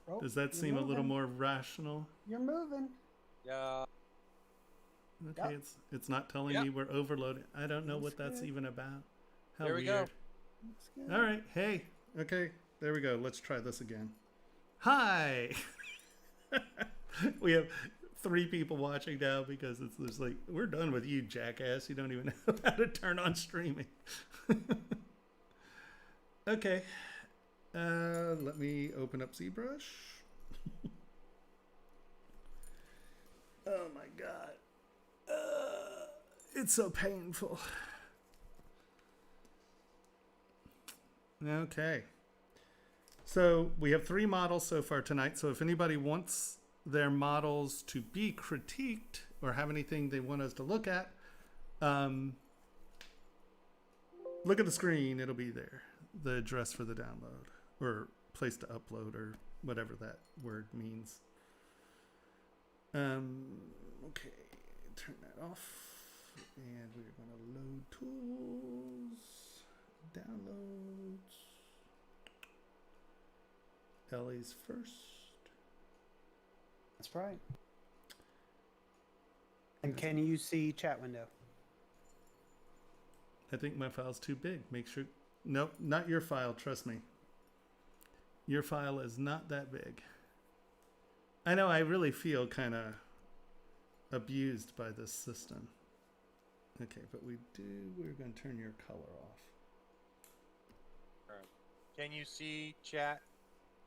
Oh, Does that you're seem a little moving. more rational? You're moving. Yeah. Okay, Yep. it's not telling Yep. me we're overloaded. I don't know Looks what that's good. even about. How There we go. weird. Looks All good. right, hey. Okay, there we go. Let's try this again. Hi. We have 3 people watching now because it's just like we're done with you, jackass. You don't even know how to turn on streaming. Okay. Let me open up ZBrush. Oh my god. It's so painful. Okay. So we have 3 models so far tonight. So if anybody wants their models to be critiqued or have anything they want us to look at, look at the screen. It'll be there. The address for the download or place to upload or whatever that word means. Okay, turn that off. And we're going to load tools, downloads. Ellie's first. That's right. And can you see chat window? I think my file's too big. Make sure. Nope, not your file. Trust me. Your file is not that big. I know I really feel kind of abused by this system. Okay, but we're going to turn your color off. All right. Can you see chat,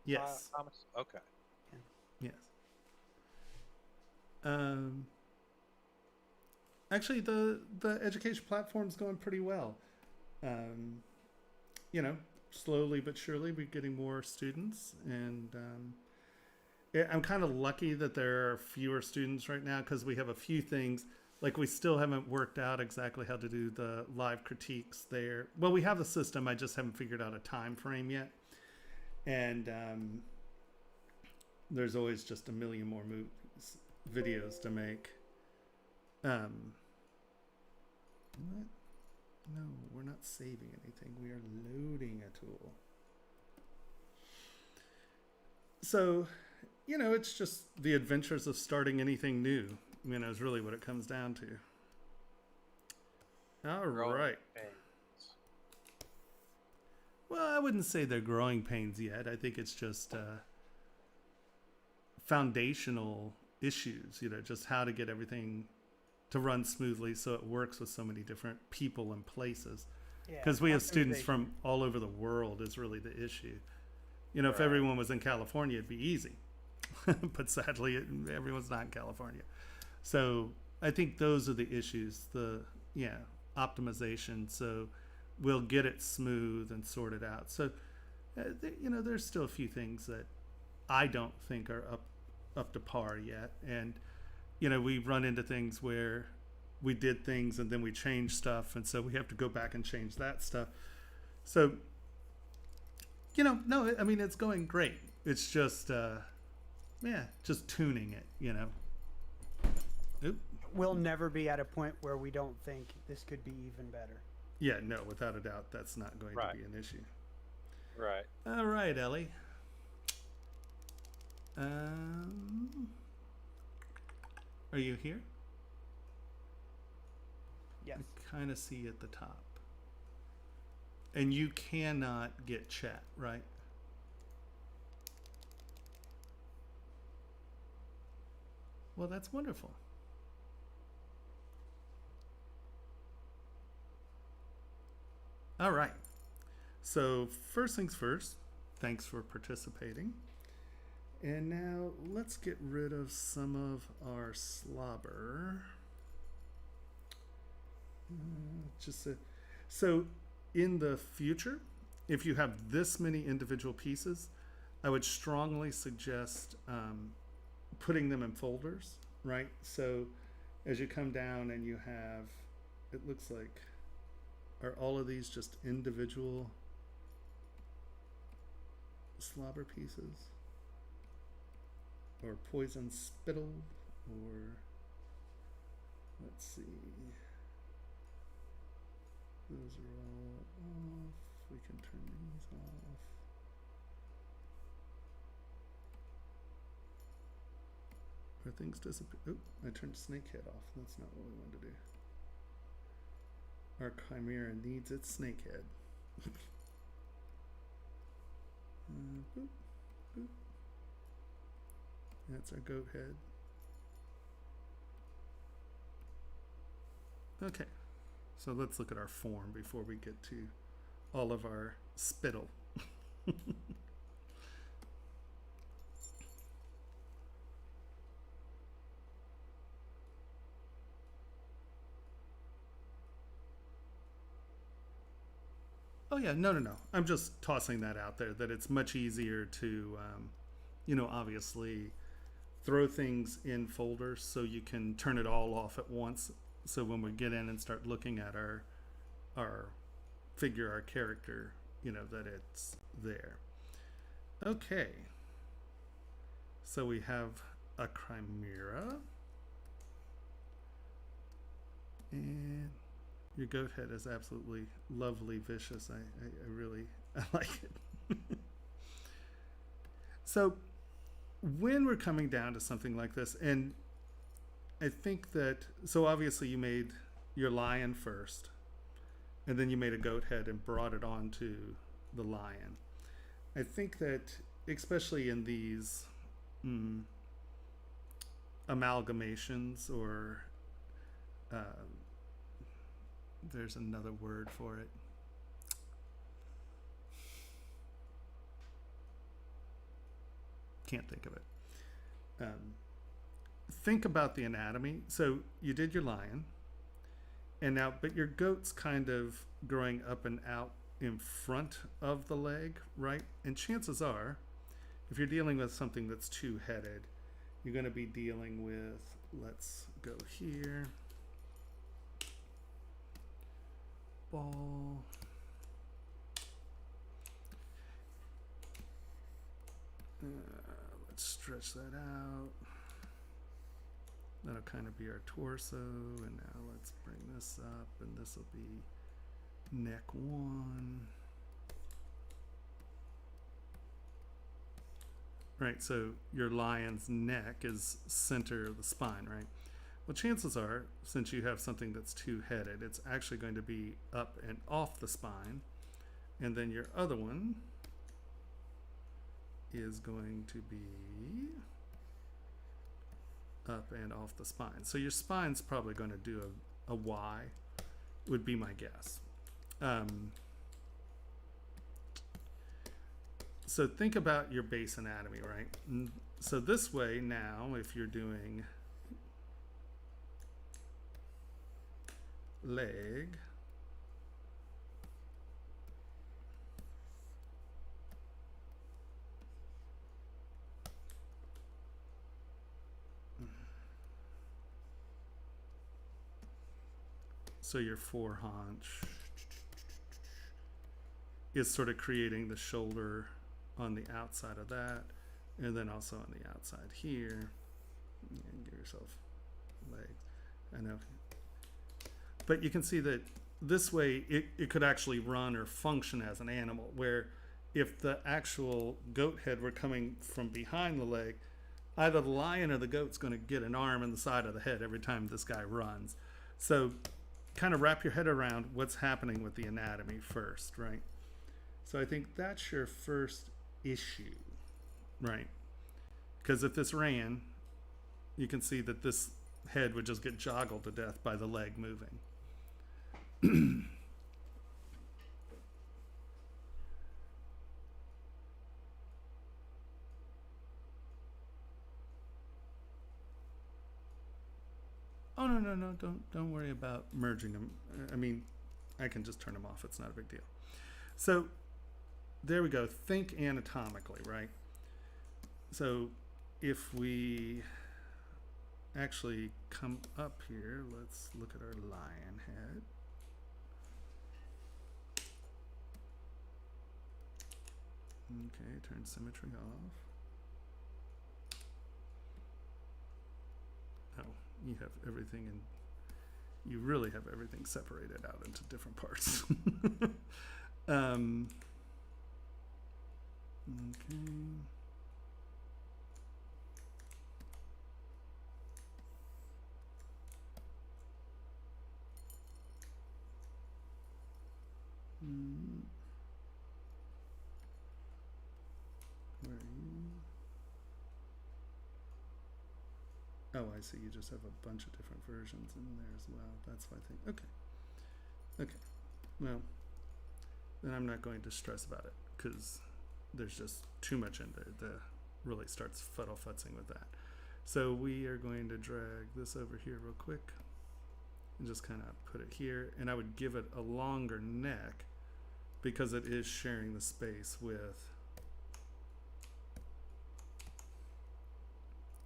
Yes. Thomas? Okay. Yes. Actually, the education platform's going pretty well. You know, slowly but surely, we're getting more students, and I'm kind of lucky that there are fewer students right now because we have a few things. Like we still haven't worked out exactly how to do the live critiques there. Well, we have the system. I just haven't figured out a time frame yet. And there's always just a million more videos to make. What? No, we're not saving anything. We are loading a tool. So, you know, it's just the adventures of starting anything new. You know, is really what it comes down to. All right. Pains. Well, I wouldn't say they're growing pains yet. I think it's just foundational issues, you know, just how to get everything to run smoothly so it works with so many different people and places. Because we have students from all over the world is really the issue. You know, if everyone was in California, it'd be easy. But sadly, everyone's not in California. So I think those are the issues, optimization. So we'll get it smooth and sorted out. So, you know, there's still a few things that I don't think are up to par yet. And, you know, we run into things where we did things and then we changed stuff. And so we have to go back and change that stuff. So, you know, no, I mean, it's going great. It's just, just tuning it, you know. Oop. We'll never be at a point where we don't think this could be even better. Yeah, no, without a doubt, that's not going to be an issue. Right. All right, Ellie. Are you here? Yes. I kind of see at the top. And you cannot get chat, right? Well, that's wonderful. All right. So first things first, thanks for participating. And now let's get rid of some of our slobber. So in the future, if you have this many individual pieces, I would strongly suggest putting them in folders, right? So as you come down and you have, it looks like, are all of these just individual slobber pieces? Or poison spittle? Or, let's see. Those are all off. We can turn these off. where things disappear. Oh, I turned snakehead off. That's not what we wanted to do. Our chimera needs its snakehead. Boop, boop. That's our goat head. Okay, so let's look at our form before we get to all of our spittle. Oh yeah, no. I'm just tossing that out there, that it's much easier to, obviously throw things in folders so you can turn it all off at once. So when we get in and start looking at our figure, our character, that it's there. Okay. So we have a chimera. And your goat head is absolutely lovely, vicious. I really like it. So when we're coming down to something like this, and I think that, so obviously you made your lion first, and then you made a goat head and brought it onto the lion. I think that, especially in these amalgamations, or there's another word for it. Can't think of it. Think about the anatomy. So you did your lion, and now, but your goat's kind of growing up and out in front of the leg, right? And chances are, if you're dealing with something that's two-headed, you're going to be dealing with, let's go here, ball. Let's stretch that out. That'll kind of be our torso, and now let's bring this up, and this will be neck one. Right, so your lion's neck is center of the spine, right? Well, chances are, since you have something that's two-headed, it's actually going to be up and off the spine, and then your other one is going to be up and off the spine. So your spine's probably going to do a Y, would be my guess. So think about your base anatomy, right? So this way now, if you're doing leg, so your forehaunch is sort of creating the shoulder on the outside of that, and then also on the outside here. And give yourself legs. I know. But you can see that this way it could actually run or function as an animal, where if the actual goat head were coming from behind the leg, either the lion or the goat's going to get an arm in the side of the head every time this guy runs. So kind of wrap your head around what's happening with the anatomy first, right? So I think that's your first issue, right? Because if this ran, you can see that this head would just get joggled to death by the leg moving. Oh, no, don't worry about merging them. I mean, I can just turn them off. It's not a big deal. So there we go. Think anatomically, right? So if we actually come up here, let's look at our lion head. Okay, turn symmetry off. Oh, you have everything, and you really have everything separated out into different parts. Okay. Oh, I see. You just have a bunch of different versions in there as well. That's why I think. Okay. Well, then I'm not going to stress about it because there's just too much in there that really starts futzing with that. So we are going to drag this over here real quick and just kind of put it here. And I would give it a longer neck because it is sharing the space with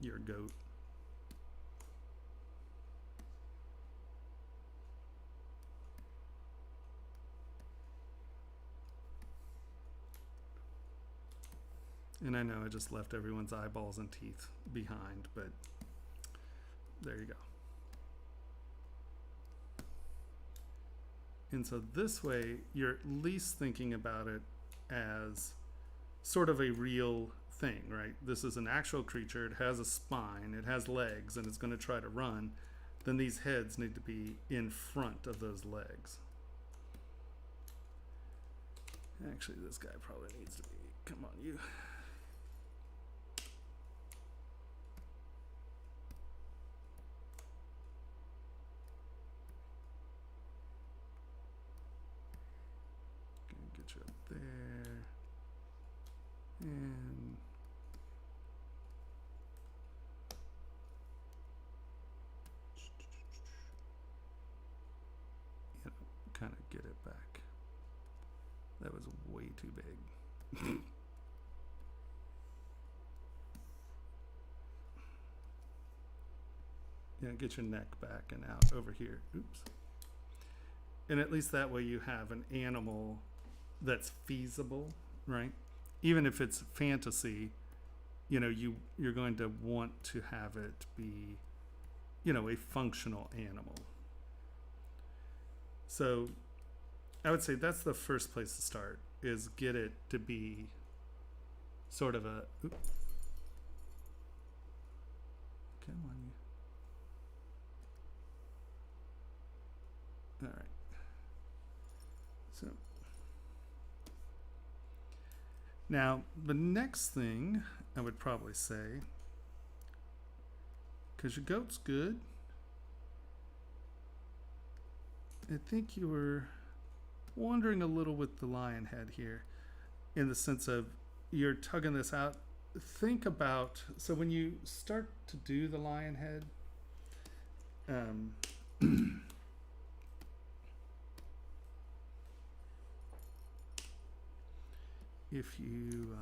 your goat. And I know I just left everyone's eyeballs and teeth behind, but there you go. And so this way, you're at least thinking about it as sort of a real thing, right? This is an actual creature. It has a spine. It has legs, and it's going to try to run. Then these heads need to be in front of those legs. Actually, this guy probably needs to be, come on, you. Get you up there. And kind of get it back. That was way too big. Yeah, get your neck back and out over here. Oops. And at least that way you have an animal that's feasible, right? Even if it's fantasy, you know, you're going to want to have it be, you know, a functional animal. So I would say that's the first place to start, is get it to be sort of a, oops. Come on, you. All right. So now the next thing I would probably say, because your goat's good, I think you were wandering a little with the lion head here, in the sense of you're tugging this out. Think about, so when you start to do the lion head, if you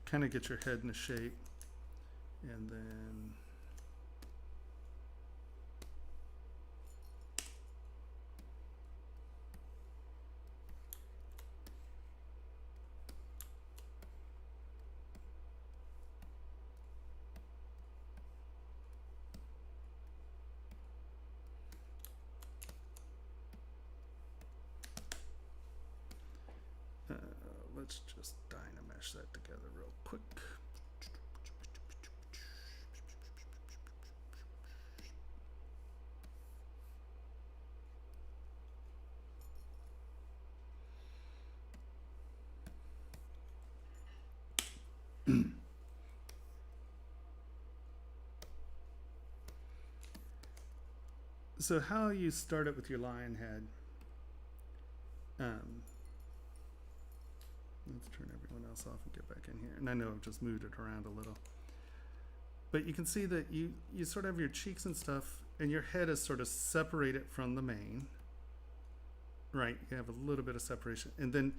kind of get your head in a shape, and then let's just dynamesh that together real quick. So how you start it with your lion head, let's turn everyone else off and get back in here. And I know I've just moved it around a little. But you can see that you sort of have your cheeks and stuff, and your head is sort of separated from the mane. Right? You have a little bit of separation. And then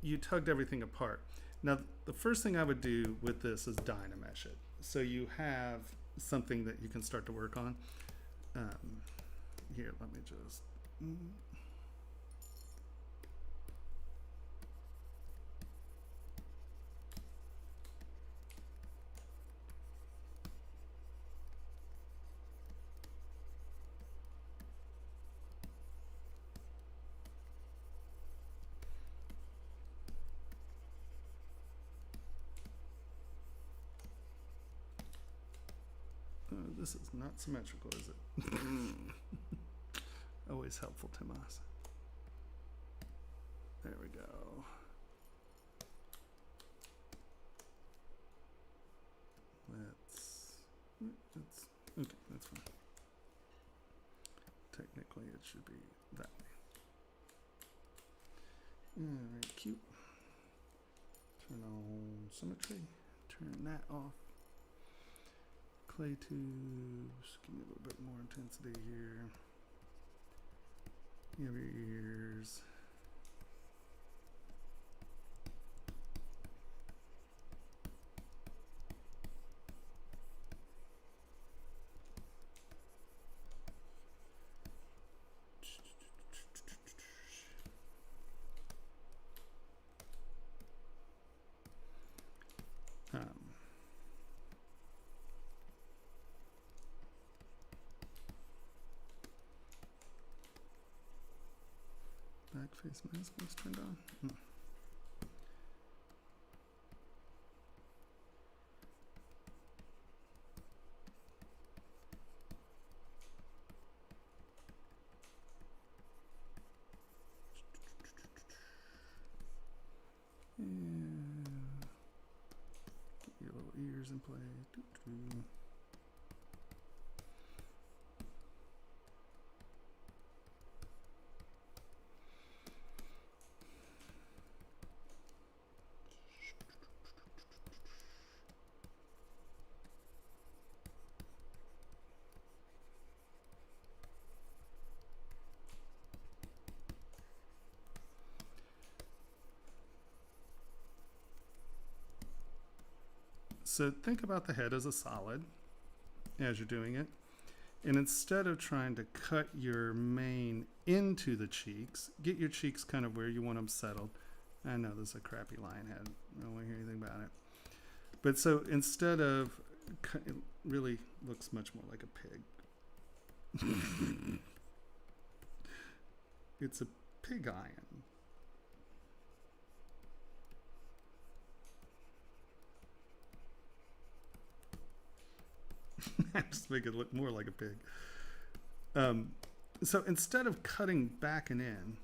you tugged everything apart. Now, the first thing I would do with this is dynamesh it. So you have something that you can start to work on. Here, let me just... This is not symmetrical, is it? Always helpful, Tomas. There we go. Let's okay, that's fine. Technically, it should be that way. Alright, cute. Turn on symmetry. Turn that off. Clay tubes. Give me a little bit more intensity here. You have your ears. Back face mask was turned on. And get your little ears in play. Doo-doo. So think about the head as a solid as you're doing it. And instead of trying to cut your mane into the cheeks, get your cheeks kind of where you want them settled. I know this is a crappy lion head. I don't want to hear anything about it. But so instead of, it really looks much more like a pig. It's a pig iron. Just make it look more like a pig. So instead of cutting back and in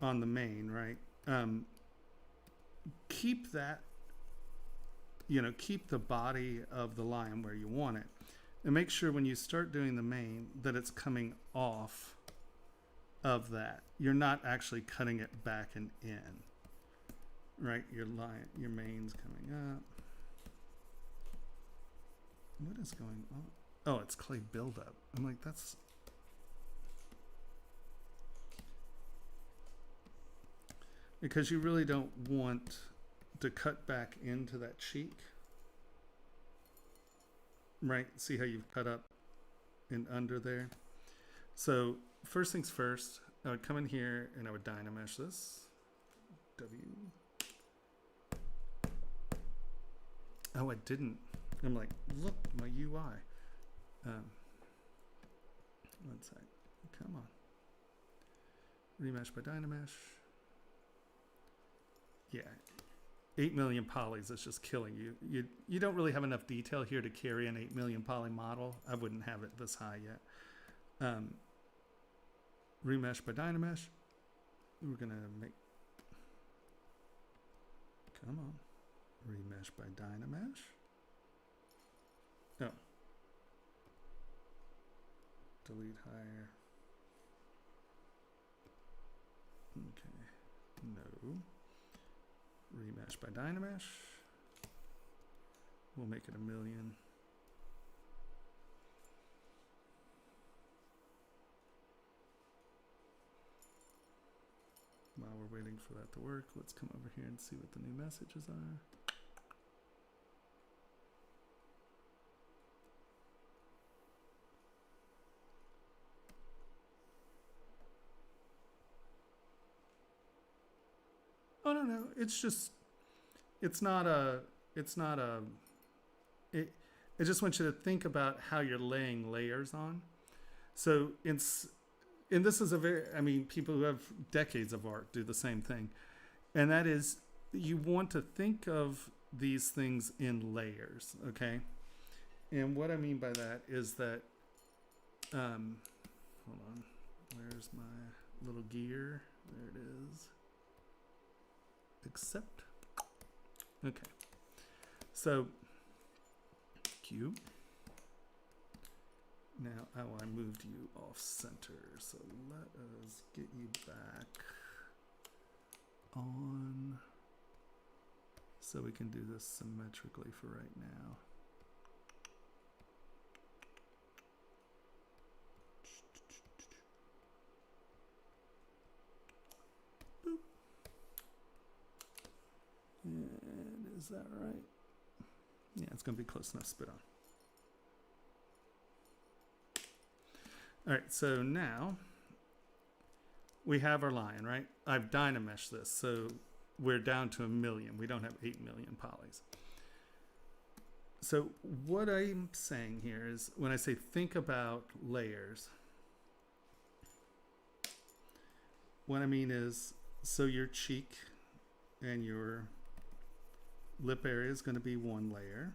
on the mane, right? Keep that, keep the body of the lion where you want it. And make sure when you start doing the mane that it's coming off of that. You're not actually cutting it back and in. Right? Your mane's coming up. What is going on? Oh, it's clay buildup. I'm like, that's... Because you really don't want to cut back into that cheek. Right? See how you've cut up and under there? So, first things first, I would come in here and I would dynamesh this. W. Oh, I didn't. I'm like, look, my UI. One sec. Come on. Remesh by Dynamesh. Yeah. 8 million polys is just killing you. You don't really have enough detail here to carry an 8 million poly model. I wouldn't have it this high yet. Remesh by Dynamesh. We're going to make... Come on. Remesh by Dynamesh. Oh. Delete higher. Okay. No. Remesh by Dynamesh. We'll make it 1 million. While we're waiting for that to work, let's come over here and see what the new messages are. Oh, no, it's just, it just wants you to think about how you're laying layers on. So and this is people who have decades of art do the same thing. And that is, you want to think of these things in layers, okay? And what I mean by that is that, hold on. Where's my little gear? There it is. Accept. Okay. So, cube. Now, oh, I moved you off center. So let us get you back on so we can do this symmetrically for right now. Boop. And is that right? Yeah, it's going to be close enough. Spit on. All right, so now we have our line, right? I've dynameshed this, so we're down to 1 million. We don't have 8 million polys. So what I'm saying here is when I say think about layers, what I mean is, so your cheek and your lip area is going to be one layer.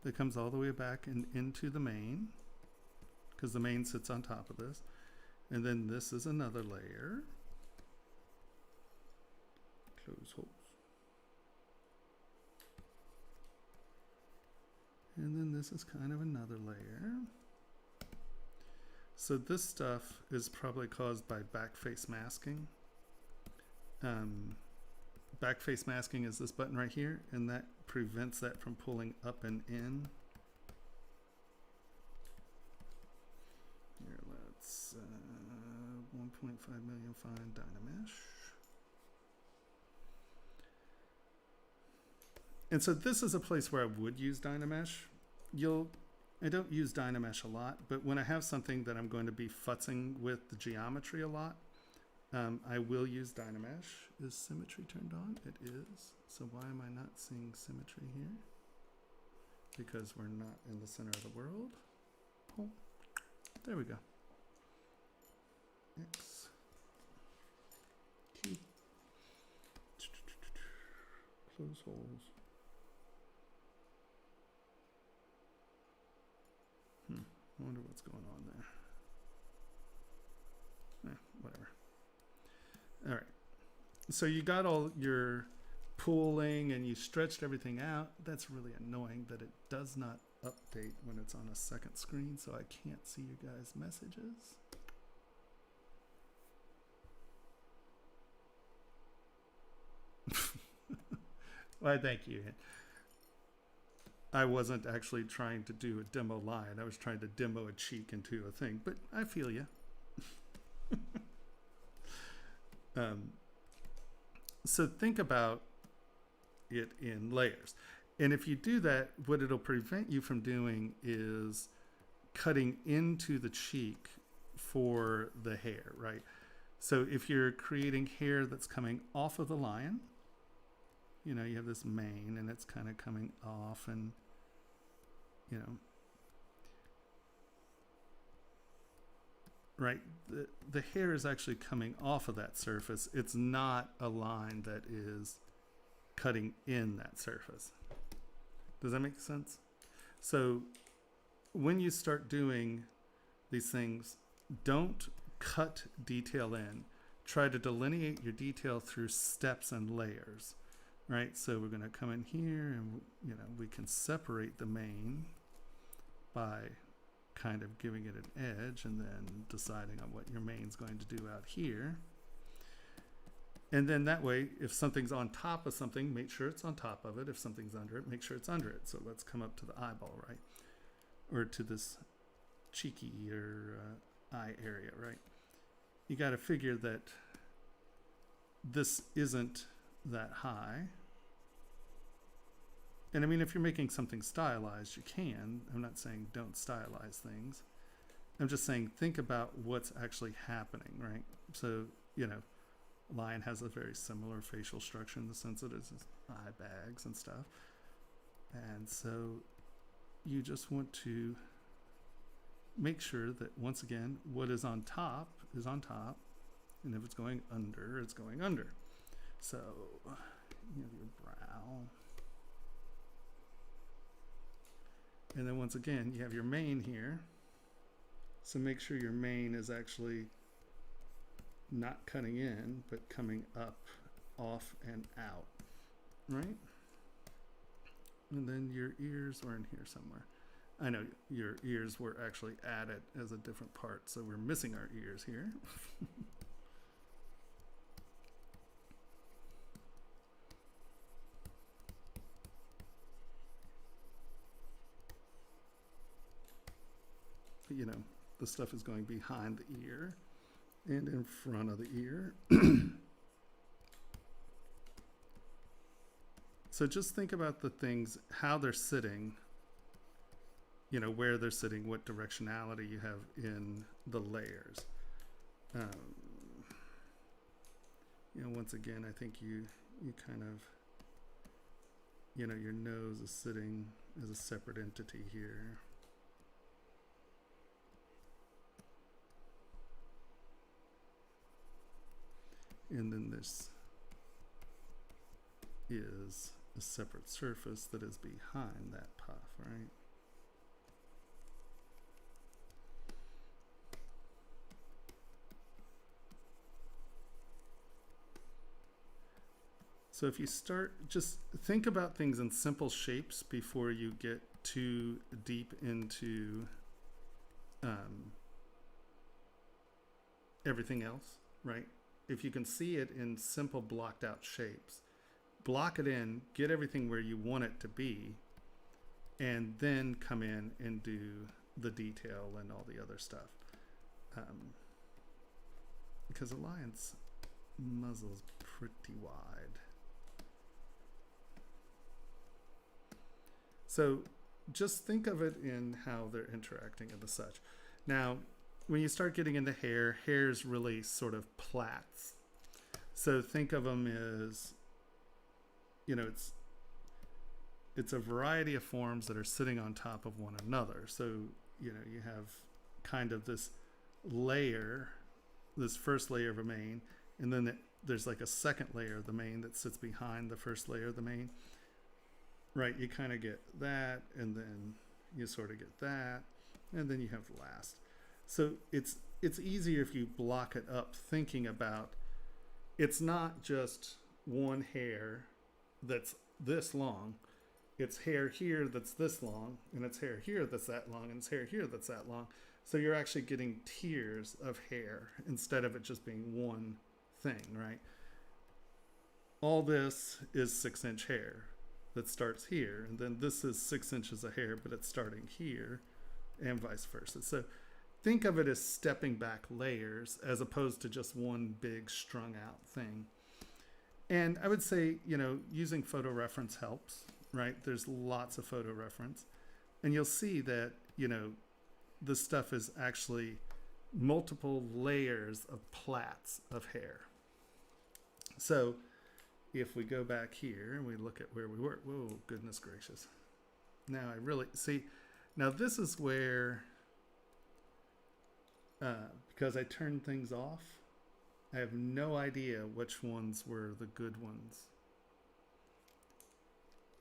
That comes all the way back and into the main, because the main sits on top of this. And then this is another layer. Close holes. And then this is kind of another layer. So this stuff is probably caused by backface masking. Backface masking is this button right here, and that prevents that from pulling up and in. Here, let's 1.5 million fine Dynamesh. And so this is a place where I would use Dynamesh. I don't use Dynamesh a lot, but when I have something that I'm going to be futzing with the geometry a lot, I will use Dynamesh. Is symmetry turned on? It is. So why am I not seeing symmetry here? Because we're not in the center of the world. Oh, there we go. X. Q. Close holes. I wonder what's going on there. Whatever. All right. So you got all your pooling and you stretched everything out. That's really annoying that it does not update when it's on a second screen, so I can't see you guys' messages. Why, thank you. I wasn't actually trying to do a demo line. I was trying to demo a cheek into a thing, but I feel you. So think about it in layers. And if you do that, what it'll prevent you from doing is cutting into the cheek for the hair, right? So if you're creating hair that's coming off of the lion, you know, you have this mane and it's kind of coming off and, you know, right? The hair is actually coming off of that surface. It's not a line that is cutting in that surface. Does that make sense? So when you start doing these things, don't cut detail in. Try to delineate your detail through steps and layers, right? So we're going to come in here and, you know, we can separate the mane by kind of giving it an edge and then deciding on what your mane's going to do out here. And then that way, if something's on top of something, make sure it's on top of it. If something's under it, make sure it's under it. So let's come up to the eyeball, right? Or to this cheeky or eye area, right? You got to figure that this isn't that high. And I mean, if you're making something stylized, you can. I'm not saying don't stylize things. I'm just saying think about what's actually happening, right? So, you know, lion has a very similar facial structure in the sense that it's eye bags and stuff. And so you just want to make sure that, once again, what is on top is on top. And if it's going under, it's going under. So you have your brow. And then once again, you have your main here. So make sure your main is actually not cutting in, but coming up, off, and out, right? And then your ears were in here somewhere. I know your ears were actually added as a different part, so we're missing our ears here. You know, the stuff is going behind the ear and in front of the ear. So just think about the things, how they're sitting, you know, where they're sitting, what directionality you have in the layers. You know, once again, I think you kind of, you know, your nose is sitting as a separate entity here. And then this is a separate surface that is behind that puff, right? So if you start, just think about things in simple shapes before you get too deep into everything else, right? If you can see it in simple blocked out shapes, block it in, get everything where you want it to be, and then come in and do the detail and all the other stuff. Because the lion's muzzle is pretty wide. So just think of it in how they're interacting and the such. Now, when you start getting into hair, hair's really sort of plaits. So think of them as, you know, it's a variety of forms that are sitting on top of one another. So, you know, you have kind of this layer, this first layer of a mane, and then there's like a second layer of the mane that sits behind the first layer of the mane. Right, you kind of get that, and then you sort of get that, and then you have the last. So it's easier if you block it up, thinking about it's not just one hair that's this long. It's hair here that's this long, and it's hair here that's that long, and it's hair here that's that long. So you're actually getting tiers of hair instead of it just being one thing, right? All this is 6-inch hair that starts here, and then this is 6 inches of hair, but it's starting here, and vice versa. So think of it as stepping back layers as opposed to just one big strung out thing. And I would say, you know, using photo reference helps, right? There's lots of photo reference, and you'll see that, you know, this stuff is actually multiple layers of plaits of hair. So if we go back here and we look at where we were, whoa, goodness gracious. Now I really see, now this is where, because I turned things off, I have no idea which ones were the good ones.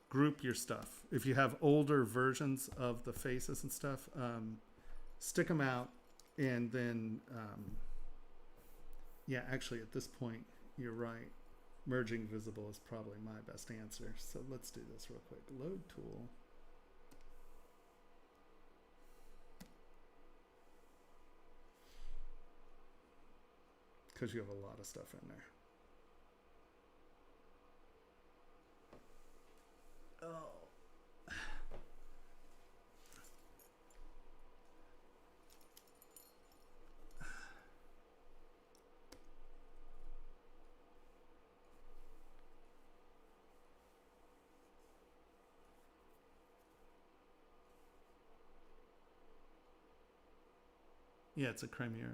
Group your stuff. If you have older versions of the faces and stuff, stick them out, and then, yeah, actually at this point, you're right. Merging visible is probably my best answer. So let's do this real quick. Load tool. Because you have a lot of stuff in there. Oh. Yeah, it's a Chimera.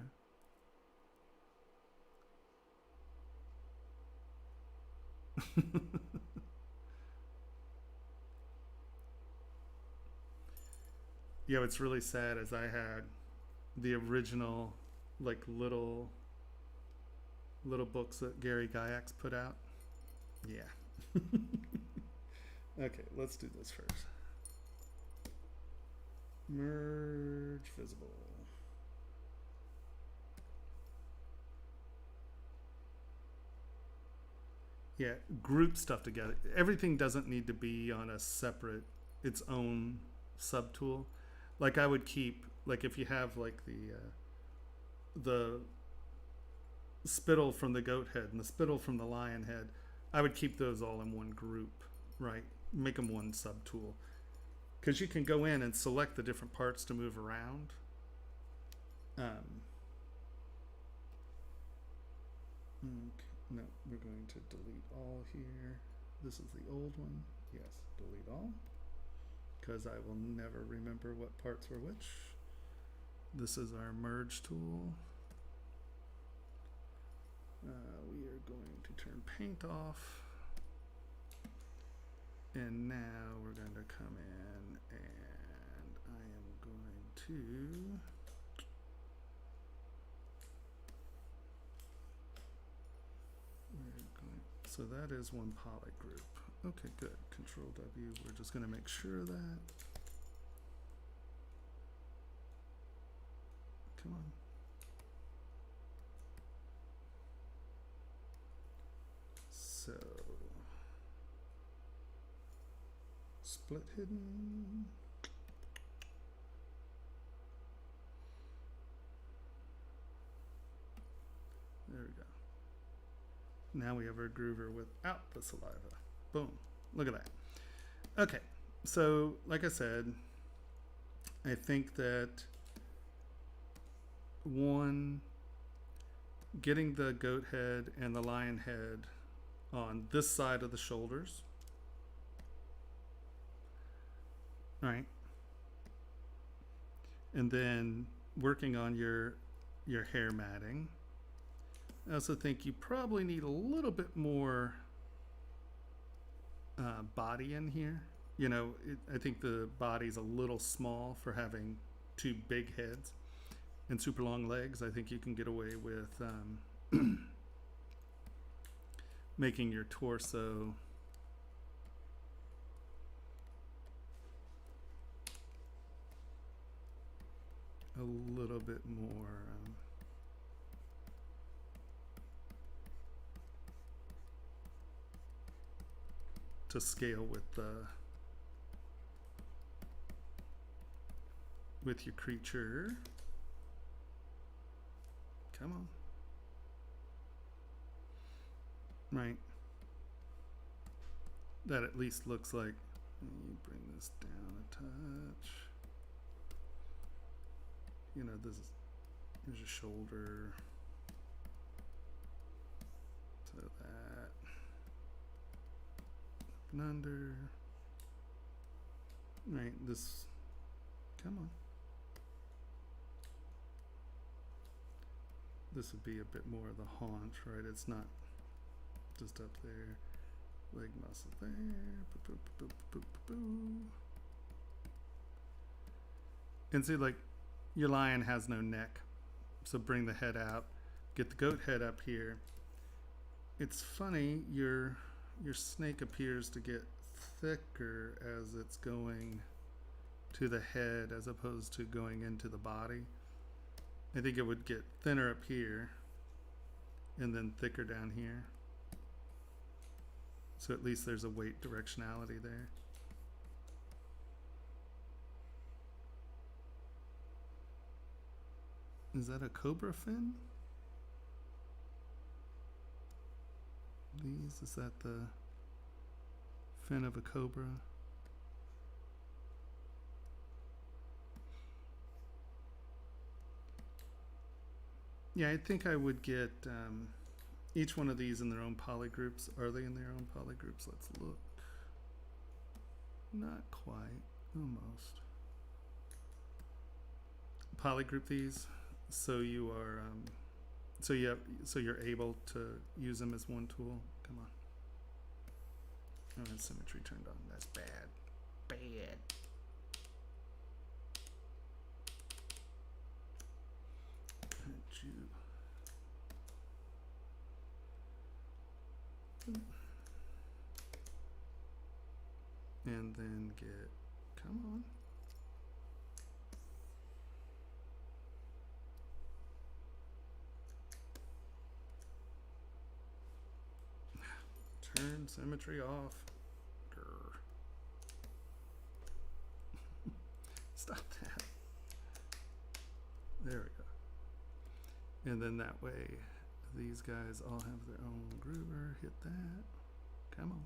Yeah, what's really sad is I had the original, like, little books that Gary Gygax put out. Yeah. Okay, let's do this first. Merge visible. Yeah, group stuff together. Everything doesn't need to be on a separate, its own subtool. Like I would keep, like if you have like the spittle from the goat head and the spittle from the lion head, I would keep those all in one group, right? Make them one subtool. Because you can go in and select the different parts to move around. Okay, no, we're going to delete all here. This is the old one. Yes, delete all. Because I will never remember what parts were which. This is our merge tool. We are going to turn paint off. And now we're going to come in and I am going to so that is one poly group. Okay, good. Control W. We're just going to make sure of that. Come on. So split hidden. There we go. Now we have our groover without the saliva. Boom. Look at that. Okay. So, like I said, I think that one, getting the goat head and the lion head on this side of the shoulders. Right. And then working on your hair matting. I also think you probably need a little bit more body in here. You know, I think the body's a little small for having two big heads and super long legs. I think you can get away with making your torso a little bit more to scale with your creature. Come on. Right. That at least looks like, you bring this down a touch. You know, there's your shoulder. So that. Up and under. Right, this, come on. This would be a bit more of the haunch, right? It's not just up there. Leg muscle there. Boo, boo, boo, boo, boo. And see, like, your lion has no neck. So bring the head out. Get the goat head up here. It's funny, your snake appears to get thicker as it's going to the head as opposed to going into the body. I think it would get thinner up here and then thicker down here. So at least there's a weight directionality there. Is that a cobra fin? Is that the fin of a cobra? Yeah, I think I would get each one of these in their own poly groups. Are they in their own poly groups? Let's look. Not quite. Almost. Poly group these so you are so you're able to use them as one tool. Come on. Oh, and symmetry turned on. That's bad. Bad. And then get, come on. symmetry off. Grr. Stop that. There we go. And then that way, these guys all have their own groover. Hit that. Come on.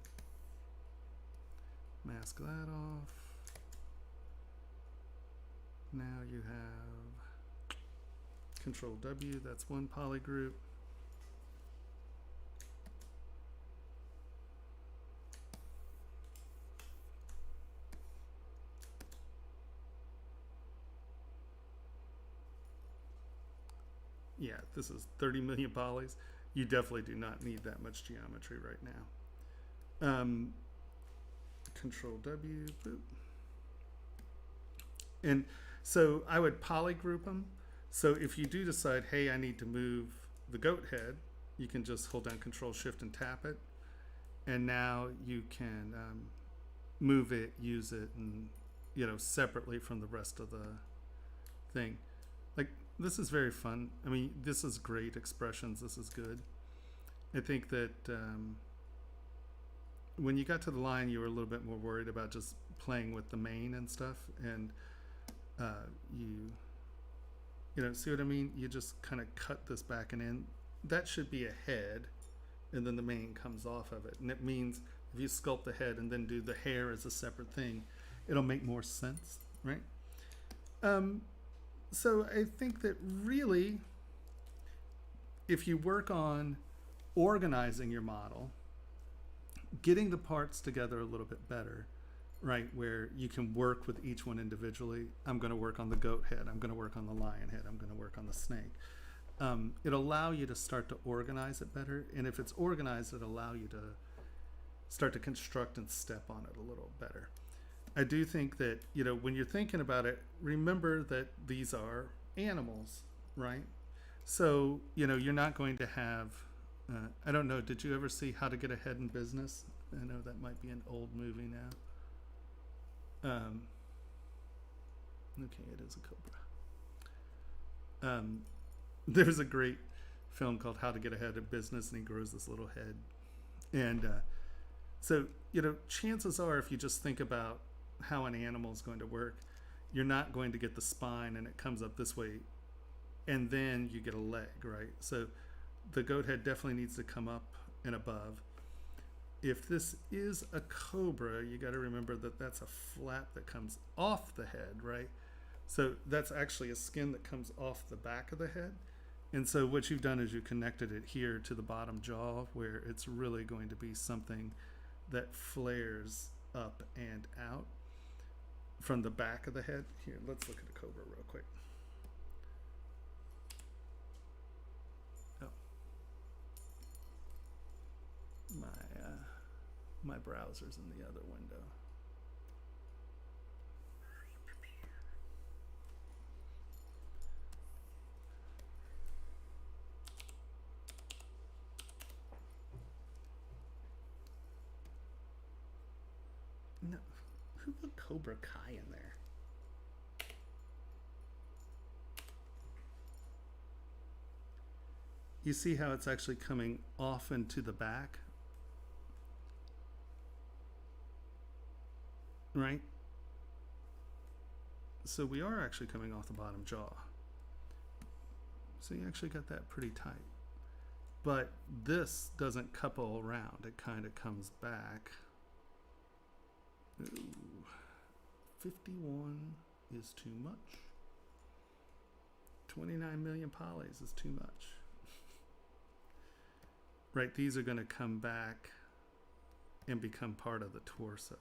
Mask that off. Now you have Control W, that's one poly group. Yeah, this is 30 million polys. You definitely do not need that much geometry right now. Control W, boop. And so I would poly group them. So if you do decide, hey, I need to move the goat head, you can just hold down Control Shift and tap it. And now you can move it, use it, and separately from the rest of the thing. Like, this is very fun. I mean, this is great expressions. This is good. I think that when you got to the line, you were a little bit more worried about just playing with the mane and stuff. And you see what I mean? You just kind of cut this back and in. That should be a head, and then the mane comes off of it. And it means if you sculpt the head and then do the hair as a separate thing, it'll make more sense, right? So I think that really, if you work on organizing your model, getting the parts together a little bit better, right, where you can work with each one individually. I'm going to work on the goat head. I'm going to work on the lion head. I'm going to work on the snake. It'll allow you to start to organize it better. And if it's organized, it'll allow you to start to construct and step on it a little better. I do think that, when you're thinking about it, remember that these are animals, right? So, you're not going to have, I don't know, did you ever see How to Get Ahead in Business? I know that might be an old movie now. Okay, it is a cobra. There's a great film called How to Get Ahead in Business, and he grows this little head. And so, chances are, if you just think about how an animal is going to work, you're not going to get the spine and it comes up this way, and then you get a leg, right? So the goat head definitely needs to come up and above. If this is a cobra, you got to remember that that's a flap that comes off the head, right? So that's actually a skin that comes off the back of the head. And so what you've done is you connected it here to the bottom jaw, where it's really going to be something that flares up and out from the back of the head. Here, let's look at a cobra real quick. My browser's in the other window. No, who put Cobra Kai in there? You see how it's actually coming off into the back? Right? So we are actually coming off the bottom jaw. So you actually got that pretty tight. But this doesn't couple around. It kind of comes back. Ooh, 51 is too much. 29 million polys is too much. Right, these are going to come back and become part of the torso.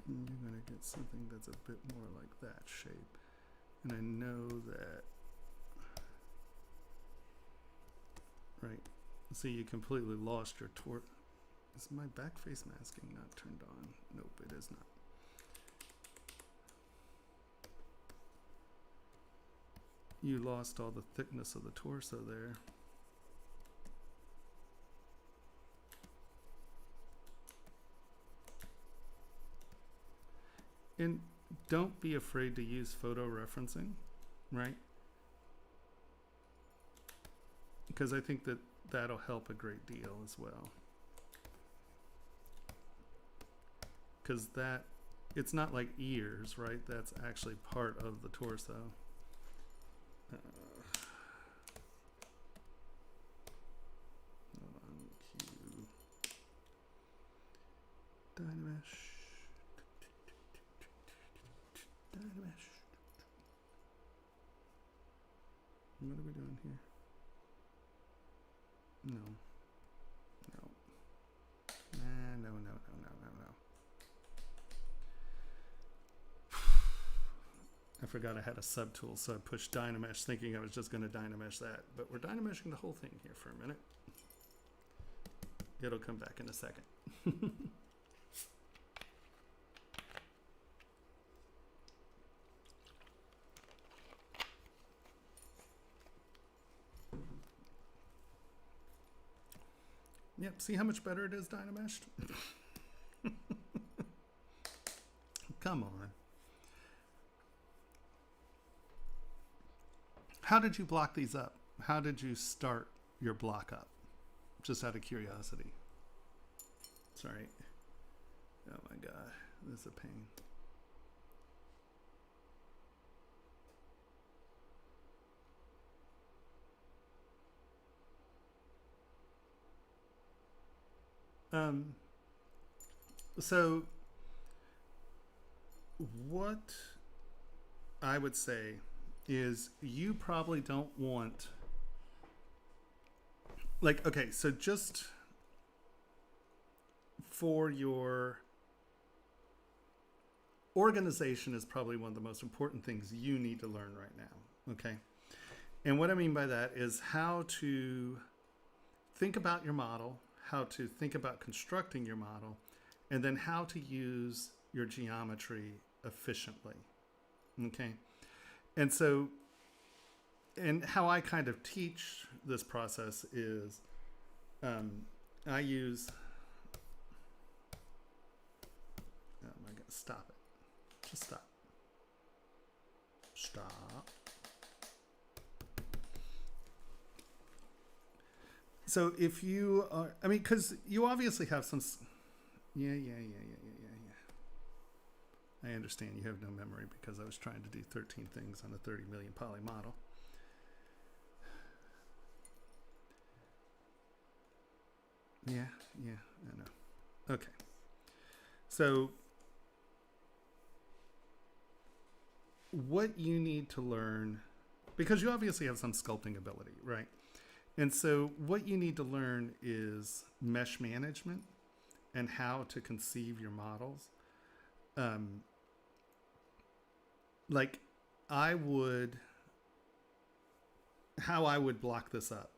You're going to get something that's a bit more like that shape. And I know that, right, see, you completely lost your torso. Is my back face masking not turned on? Nope, it is not. you lost all the thickness of the torso there. And don't be afraid to use photo referencing, right? Because I think that that'll help a great deal as well. Because that, it's not like ears, right? That's actually part of the torso. Hold on, Q. Dynamesh. Dynamesh. What are we doing here? No. No. No. I forgot I had a subtool, so I pushed Dynamesh thinking I was just going to Dynamesh that. But we're Dynameshing the whole thing here for a minute. It'll come back in a second. Yep, see how much better it is Dynameshed? Come on. How did you block these up? How did you start your block up? Just out of curiosity. Sorry. Oh my God, this is a pain. So what I would say is you probably don't want, like, okay, so just for your organization is probably one of the most important things you need to learn right now, okay? And what I mean by that is how to think about your model, how to think about constructing your model, and then how to use your geometry efficiently, okay? And so, and how I kind of teach this process is I use, oh my God, stop it. Just stop. Stop. So if you are, I mean, because you obviously have some, yeah. I understand you have no memory because I was trying to do 13 things on a 30 million poly model. Yeah, I know. Okay. So what you need to learn, because you obviously have some sculpting ability, right? And so what you need to learn is mesh management and how to conceive your models. Like how I would block this up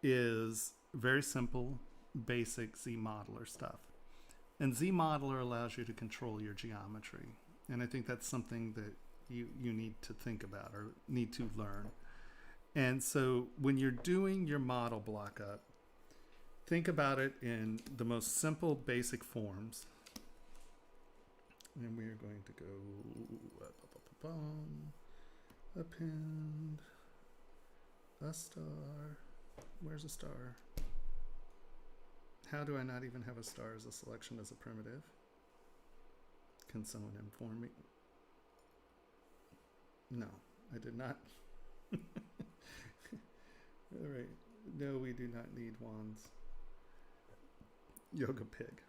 is very simple, basic ZModeler stuff. And ZModeler allows you to control your geometry. And I think that's something that you need to think about or need to learn. And so when you're doing your model block up, think about it in the most simple, basic forms. And we are going to go append a star. Where's a star? How do I not even have a star as a selection as a primitive? Can someone inform me? No, I did not. All right. No, we do not need wands. Yoga pig.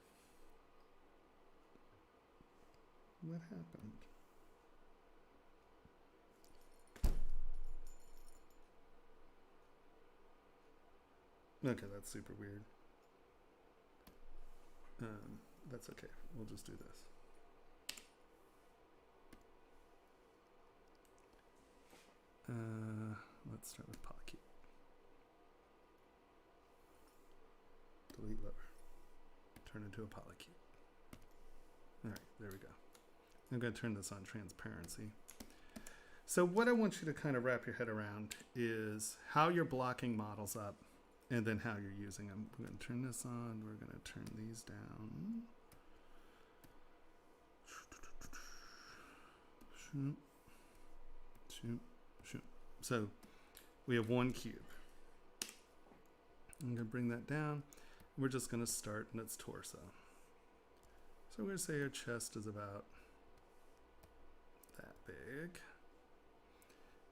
What happened? Okay, that's super weird. That's okay. We'll just do this. Let's start with polycube. Delete lower. Turn into a polycube. All right, there we go. I'm going to turn this on transparency. So what I want you to kind of wrap your head around is how you're blocking models up and then how you're using them. We're going to turn this on. We're going to turn these down. Shoot, shoot, shoot. So we have one cube. I'm going to bring that down. We're just going to start in its torso. So we're going to say our chest is about that big.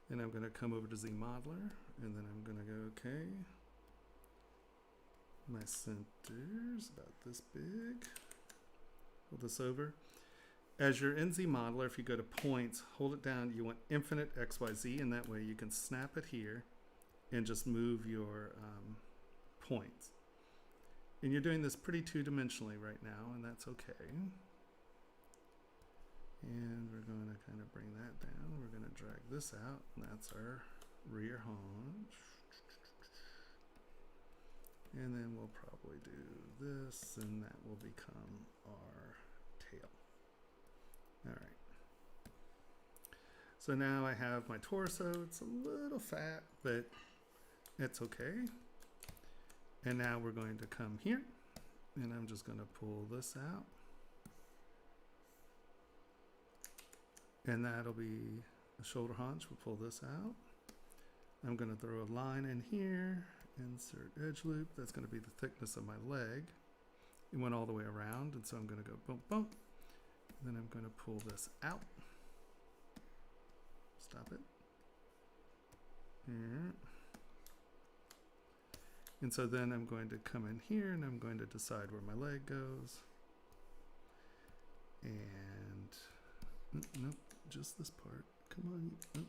And I'm going to come over to ZModeler, and then I'm going to go, okay. My center's about this big. Hold this over. As you're in ZModeler, if you go to points, hold it down. You want infinite XYZ, and that way you can snap it here and just move your points. And you're doing this pretty two-dimensionally right now, and that's okay. And we're going to kind of bring that down. We're going to drag this out, and that's our rear haunch. And then we'll probably do this, and that will become our tail. All right. So now I have my torso. It's a little fat, but it's okay. And now we're going to come here, and I'm just going to pull this out. And that'll be the shoulder haunch. We'll pull this out. I'm going to throw a line in here, insert edge loop. That's going to be the thickness of my leg. It went all the way around, and so I'm going to go bump, bump. Then I'm going to pull this out. Stop it. Here. And so then I'm going to come in here, and I'm going to decide where my leg goes. And nope. Just this part. Come on. Oh.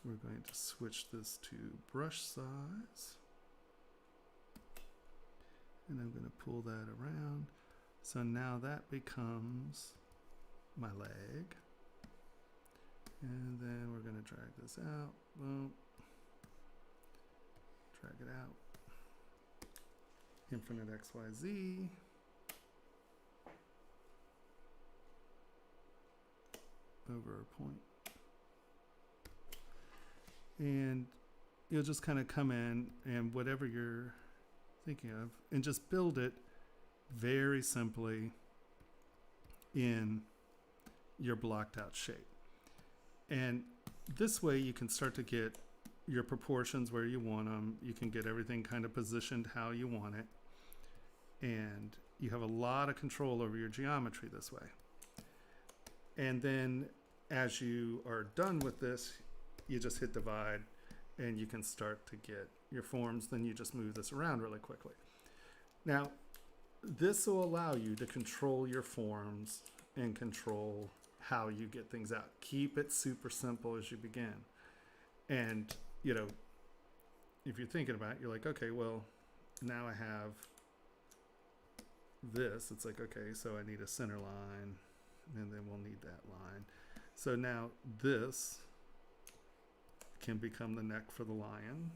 We're going to switch this to brush size. And I'm going to pull that around. So now that becomes my leg. And then we're going to drag this out. Boom. Drag it out. Infinite XYZ. Over a point. And you'll just kind of come in and whatever you're thinking of and just build it very simply in your blocked out shape. And this way you can start to get your proportions where you want them. You can get everything kind of positioned how you want it. And you have a lot of control over your geometry this way. And then as you are done with this, you just hit divide and you can start to get your forms. Then you just move this around really quickly. Now, this will allow you to control your forms and control how you get things out. Keep it super simple as you begin. And, you know, if you're thinking about it, you're like, okay, well, now I have this. It's like, okay, so I need a center line, and then we'll need that line. So now this can become the neck for the lion.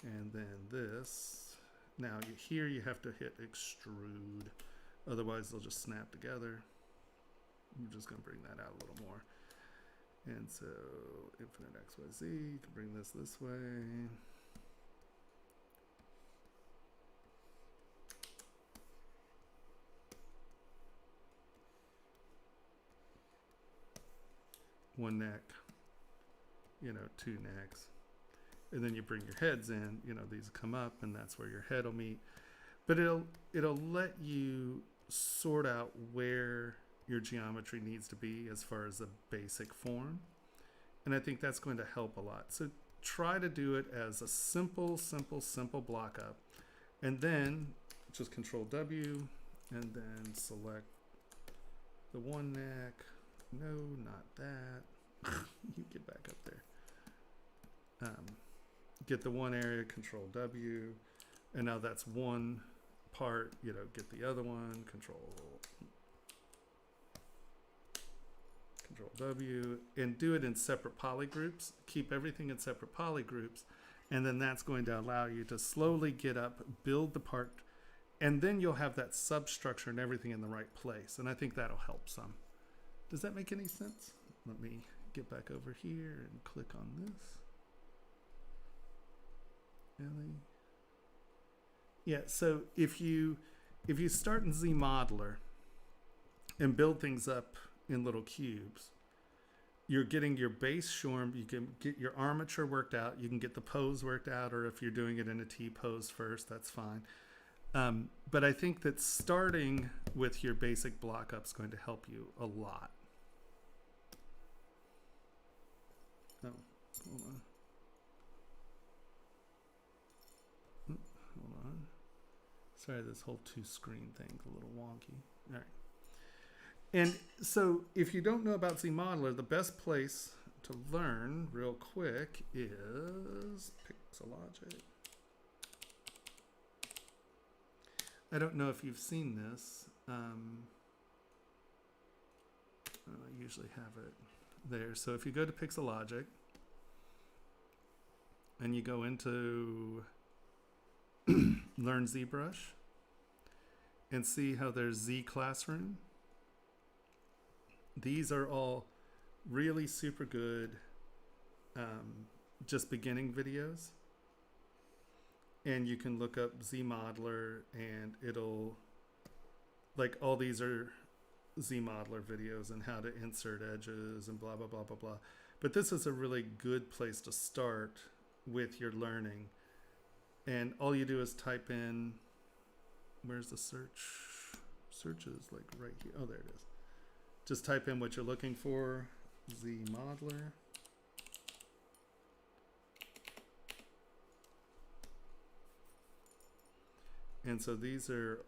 And then this. Now here you have to hit extrude. Otherwise they'll just snap together. I'm just going to bring that out a little more. And so infinite XYZ, you can bring this way. One neck, you know, two necks. And then you bring your heads in, you know, these come up and that's where your head will meet. But it'll let you sort out where your geometry needs to be as far as the basic form. And I think that's going to help a lot. So try to do it as a simple block up. And then just Control W and then select the one neck. No, not that. You get back up there. Get the one area, Control W. And now that's one part, you know, get the other one, Control W, and do it in separate poly groups. Keep everything in separate poly groups. And then that's going to allow you to slowly get up, build the part, and then you'll have that substructure and everything in the right place. And I think that'll help some. Does that make any sense? Let me get back over here and click on this. Really? Yeah, so if you start in ZModeler and build things up in little cubes, you're getting your base shorn, you can get your armature worked out, you can get the pose worked out, or if you're doing it in a T-pose first, that's fine. But I think that starting with your basic block up is going to help you a lot. Oh, hold on. Hold on. Sorry, this whole two-screen thing's a little wonky. All right. And so if you don't know about ZModeler, the best place to learn real quick is Pixologic. I don't know if you've seen this. I usually have it there. So if you go to Pixologic and you go into Learn ZBrush and see how there's Z Classroom. These are all really super good just beginning videos. And you can look up ZModeler and it'll, like, all these are ZModeler videos and how to insert edges and blah, blah, blah, blah, blah. But this is a really good place to start with your learning. And all you do is type in, where's the search? Search is like right here. Oh, there it is. Just type in what you're looking for, ZModeler. And so these are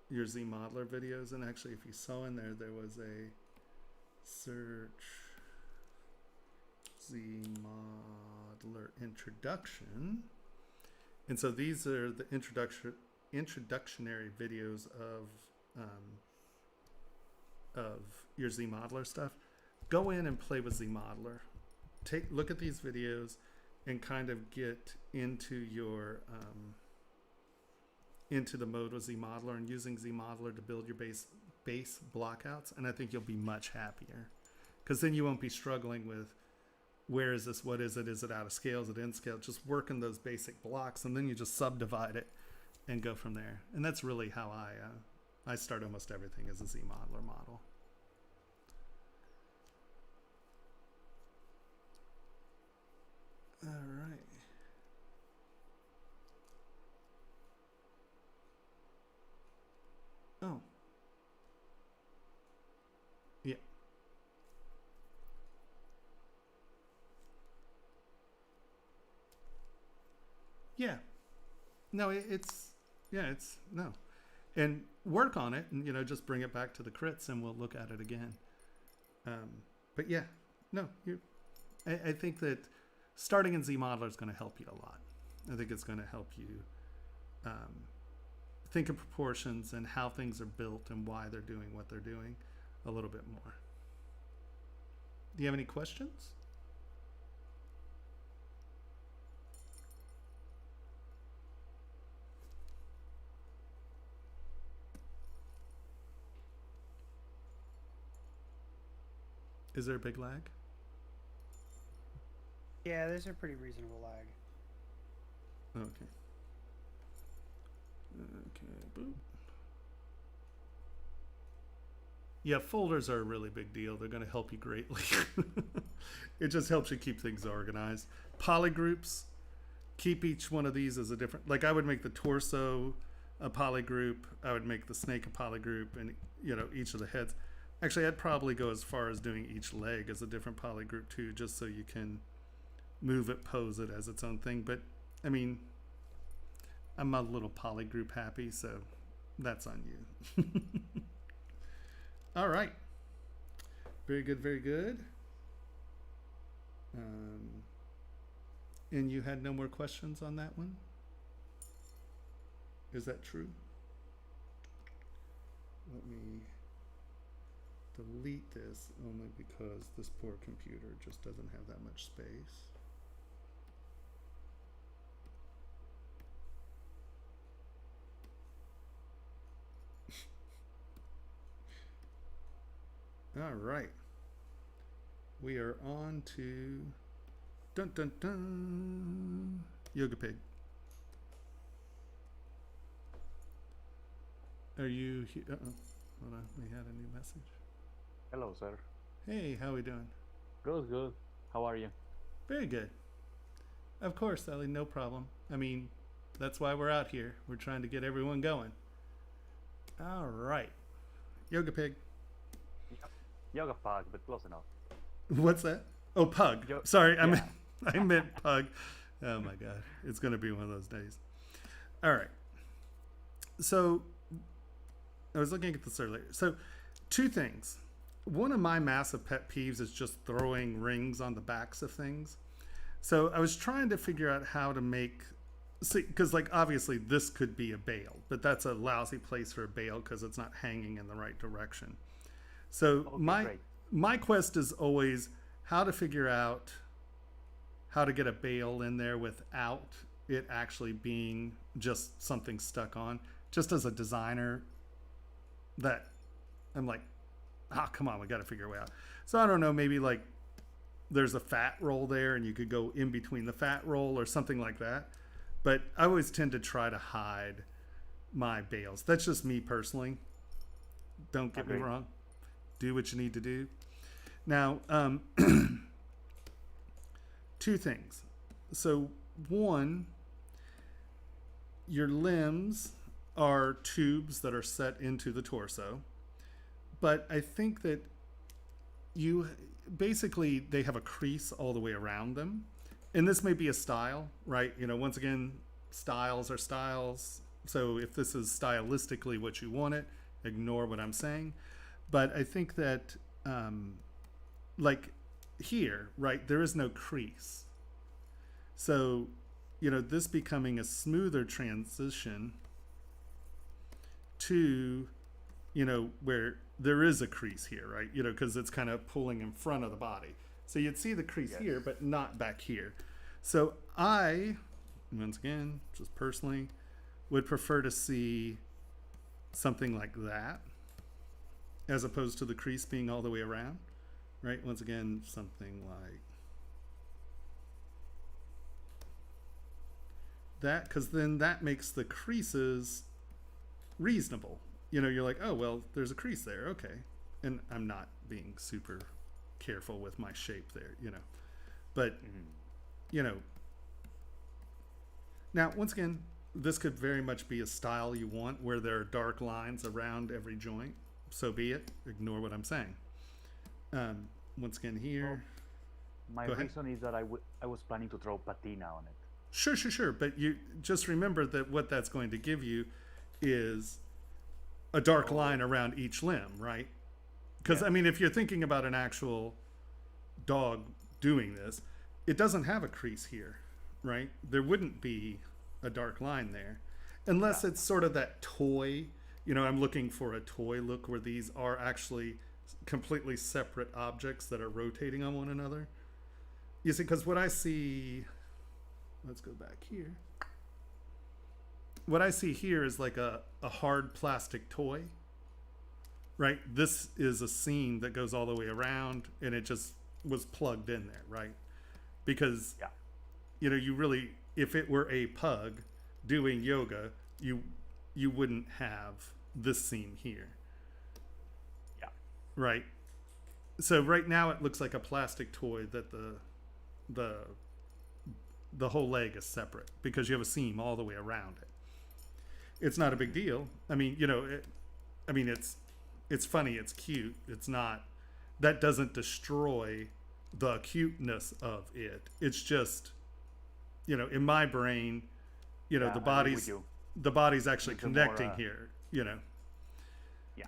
your ZModeler videos. And actually, if you saw in there, there was a search ZModeler introduction. And so these are the introductionary videos of your ZModeler stuff. Go in and play with ZModeler. Look at these videos and kind of get into your into the mode with ZModeler and using ZModeler to build your base blockouts. And I think you'll be much happier because then you won't be struggling with where is this, what is it out of scale, is it in scale, just working those basic blocks, and then you just subdivide it and go from there. And that's really how I start almost everything as a ZModeler model. All right. Oh. Yeah. Yeah. No, no. And work on it and, just bring it back to the crits and we'll look at it again. But yeah, no, I think that starting in ZModeler is going to help you a lot. I think it's going to help you think of proportions and how things are built and why they're doing what they're doing a little bit more. Do you have any questions? Is there a big lag? Yeah, there's a pretty reasonable lag. Okay. Okay, boop. Yeah, folders are a really big deal. They're going to help you greatly. It just helps you keep things organized. Polygroups, keep each one of these as a different, like I would make the torso a polygroup. I would make the snake a polygroup and, each of the heads. Actually, I'd probably go as far as doing each leg as a different polygroup too, just so you can move it, pose it as its own thing. But, I mean, I'm a little polygroup happy, so that's on you. All right. Very good, very good. And you had no more questions on that one? Is that true? Let me delete this only because this poor computer just doesn't have that much space. All right. We are on to dun dun dun Yoga Pig. Are you here? Uh-oh. Hold on. We had a new message. Hello, sir. Hey, how we doing? Good, good. How are you? Very good. Of course, Ellie, no problem. I mean, that's why we're out here. We're trying to get everyone going. All right. Yoga Pig. Yoga pug, but close enough. What's that? Oh, Pug. Yo- Sorry, I yeah. meant I meant Pug. Oh my God, it's gonna be one of those days. All right. So I was looking at this earlier. So two things. One of my massive pet peeves is just throwing rings on the backs of things. So I was trying to figure out how to make, because like obviously this could be a bail, but that's a lousy place for a bail because it's not hanging in the right direction. So Okay, great. my quest is always how to figure out how to get a bail in there without it actually being just something stuck on. Just as a designer, that I'm like, come on, we got to figure a way out. So I don't know, maybe like there's a fat roll there and you could go in between the fat roll or something like that. But I always tend to try to hide my bails. That's just me personally. Don't get me Agreed. wrong. Do what you need to do. Now, two things. So one, your limbs are tubes that are set into the torso. But I think that you basically, they have a crease all the way around them. And this may be a style, right? You know, once again, styles are styles. So if this is stylistically what you want it, ignore what I'm saying. But I think that, like here, right, there is no crease. So, you know, this becoming a smoother transition to, you know, where there is a crease here, right? You know, because it's kind of pulling in front of the body. So you'd see the crease Yes. here, but not back here. So I, once again, just personally, would prefer to see something like that as opposed to the crease being all the way around, right? Once again, something like that, because then that makes the creases reasonable. You know, you're like, oh, well, there's a crease there. Okay. And I'm not being super careful with my shape there, you know. But, you know, now, once again, this could very much be a style you want where there are dark lines around every joint. So be it. Ignore what I'm saying. Once again, here. My Go ahead. reason is that I was planning to throw patina on it. Sure. But you just remember that what that's going to give you is a dark line around each limb, right? Because, Yeah. I mean, if you're thinking about an actual dog doing this, it doesn't have a crease here, right? There wouldn't be a dark line there. Unless it's sort of that toy, you know, I'm looking for a toy look where these are actually completely separate objects that are rotating on one another. You see, because what I see, let's go back here. What I see here is like a hard plastic toy, right? This is a seam that goes all the way around and it just was plugged in there, right? Because, Yeah. you know, you really, if it were a pug doing yoga, you wouldn't have this seam here, Yeah. right? So right now it looks like a plastic toy that the whole leg is separate because you have a seam all the way around it. It's not a big deal. I mean, you know, it's funny, it's cute. It's not, that doesn't destroy the cuteness of it. It's just, you know, in my brain, you know, Yeah, the I agree with body's you. the body's actually It's a more, connecting here, you know. Yeah.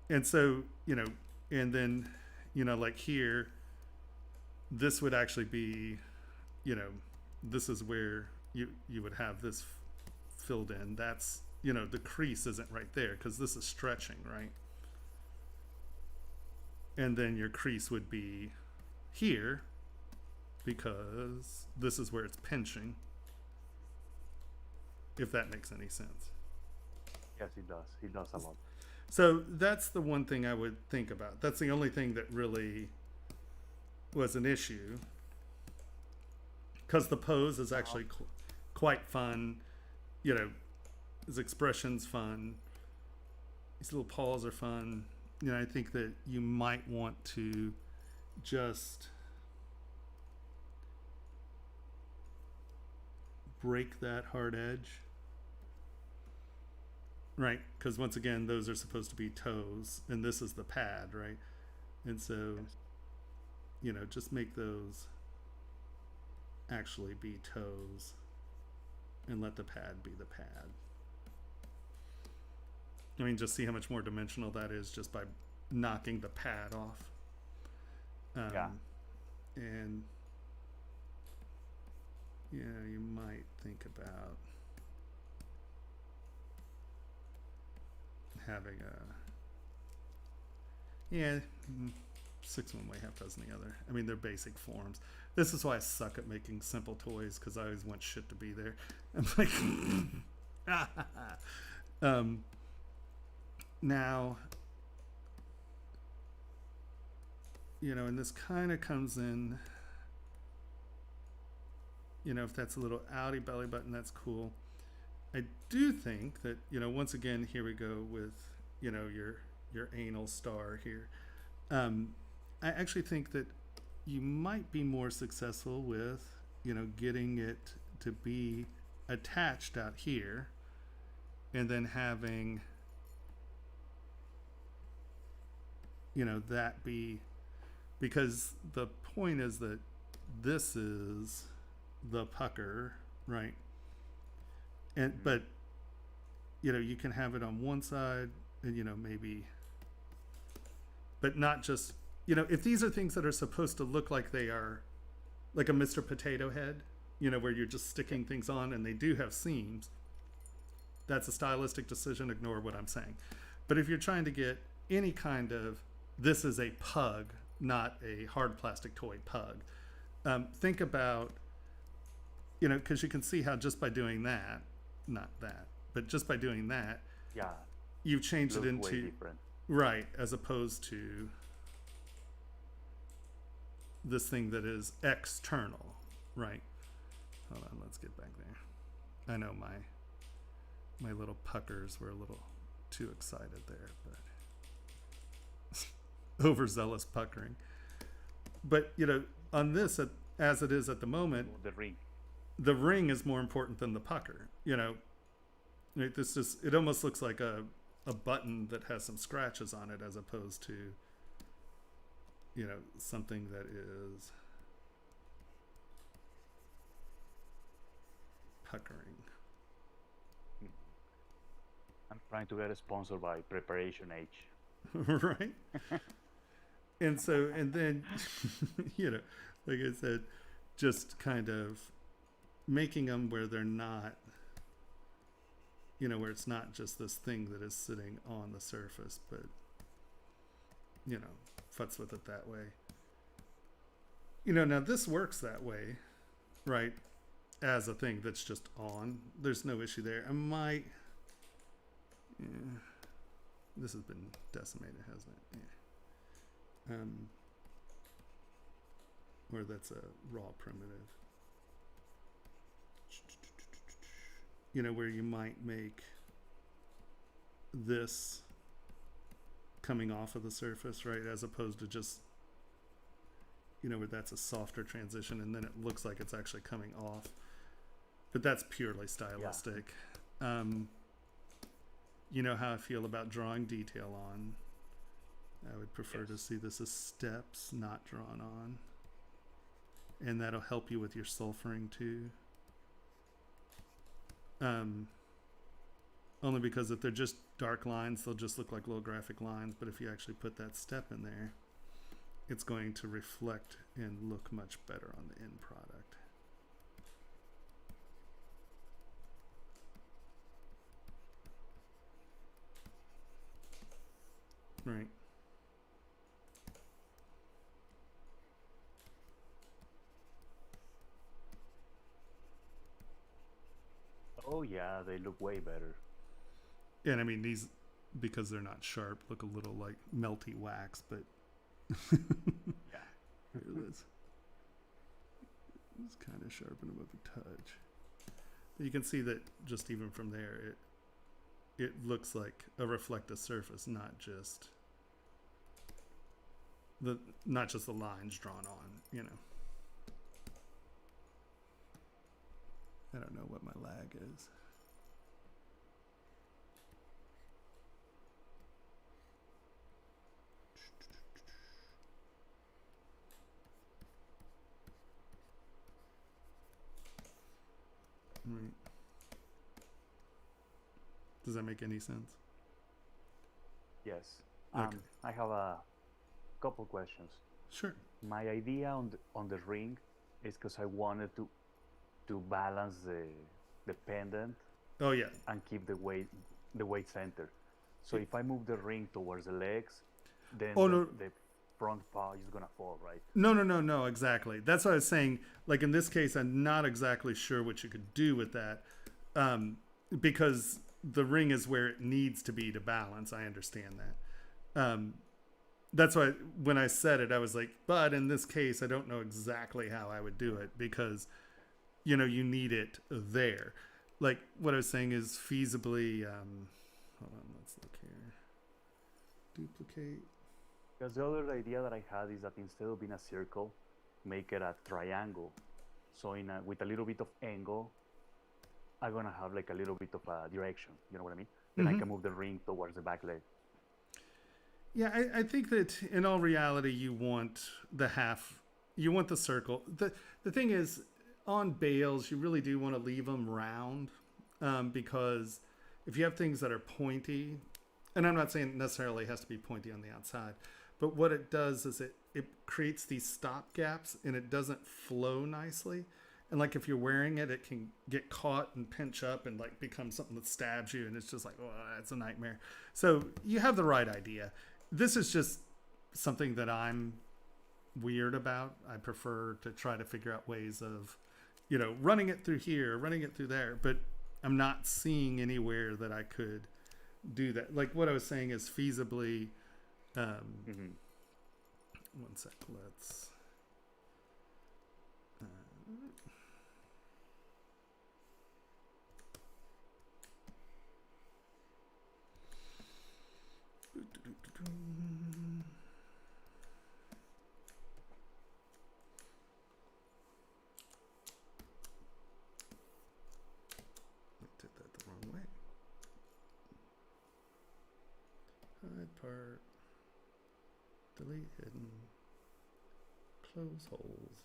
And so, you know, and then, you know, like here, this would actually be, you know, this is where you would have this filled in. That's, you know, the crease isn't right there because this is stretching, right? And then your crease would be here because this is where it's pinching, if that makes any sense. Yes, it does. It does a lot. So that's the one thing I would think about. That's the only thing that really was an issue. Because the pose is actually quite fun. You know, his expression's fun. These little paws are fun. You know, I think that you might want to just break that hard edge. Right, because once again, those are supposed to be toes, and this is the pad, right? And so, you know, just make those actually be toes, and let the pad be the pad. I mean, just see how much more dimensional that is just by knocking the pad off. Yeah. And, yeah, you might think about having a 6 one way, half dozen the other. I mean, they're basic forms. This is why I suck at making simple toys, because I always want shit to be there. I'm like now, you know, and this kind of comes in, you know, if that's a little outy belly button, that's cool. I do think that, you know, once again, here we go with, you know, your anal star here. I actually think that you might be more successful with, you know, getting it to be attached out here and then having, you know, that be, because the point is that this is the pucker, right? And but, you know, you can have it on one side and, you know, maybe, but not just, you know, if these are things that are supposed to look like they are like a Mr. Potato Head, you know, where you're just sticking things on and they do have seams, that's a stylistic decision. Ignore what I'm saying. But if you're trying to get any kind of, this is a pug, not a hard plastic toy pug, think about, you know, because you can see how just by doing that, not that, but just by doing that, Yeah. you've changed it Looks way into, different. right, as opposed to this thing that is external, right? Hold on, let's get back there. I know my little puckers were a little too excited there, but overzealous puckering. But, you know, on this, as it is at the moment, The ring. the ring is more important than the pucker. You know, like this just, it almost looks like a button that has some scratches on it as opposed to, you know, something that is puckering. I'm trying to get sponsored by Preparation H. Right? And so, and then, you know, like I said, just kind of making them where they're not, you know, where it's not just this thing that is sitting on the surface, but, you know, futz with it that way. You know, now this works that way, right? As a thing that's just on. There's no issue there. I might, this has been decimated, hasn't it? Yeah. Or that's a raw primitive. You know, where you might make this coming off of the surface, right? As opposed to just, you know, where that's a softer transition and then it looks like it's actually coming off. But that's purely stylistic. You know how I feel about drawing detail on. I would prefer to see this as steps, not drawn on. And that'll help you with your sulfuring too. Only because if they're just dark lines, they'll just look like little graphic lines. But if you actually put that step in there, it's going to reflect and look much better on the end product. Right. Oh yeah, they look way better. And I mean, these because they're not sharp, look a little like melty wax, but Yeah. here it is. It's kind of sharpen them up a touch. But you can see that just even from there, it looks like a reflective surface, not just the lines drawn on, you know. I don't know what my lag is. Right. Does that make any sense? Yes. Okay. I have a couple questions. Sure. My idea on the ring is because I wanted to balance the pendant Oh yeah. and keep the weight center. So if I move the ring towards the legs, then the front part is gonna fall, right? No, exactly. That's what I was saying. Like in this case, I'm not exactly sure what you could do with that, because the ring is where it needs to be to balance. I understand that. That's why when I said it, I was like, but in this case, I don't know exactly how I would do it because, you know, you need it there. Like what I was saying is feasibly, hold on, let's look here. Duplicate. Because the other idea that I had is that instead of being a circle, make it a triangle. So with a little bit of angle, I'm gonna have like a little bit of a direction. You know what I mean? Then I can move the ring towards the back leg. Yeah, I think that in all reality, you want the circle. The thing is, on bales, you really do want to leave them round, because if you have things that are pointy, and I'm not saying it necessarily has to be pointy on the outside, but what it does is it creates these stop gaps and it doesn't flow nicely. And like if you're wearing it, it can get caught and pinch up and like become something that stabs you, and it's just like, oh, it's a nightmare. So you have the right idea. This is just something that I'm weird about. I prefer to try to figure out ways of, you know, running it through here, running it through there, but I'm not seeing anywhere that I could do that. Like what I was saying is feasibly, one sec, let's, I did that the wrong way. Hide part, delete hidden, close holes.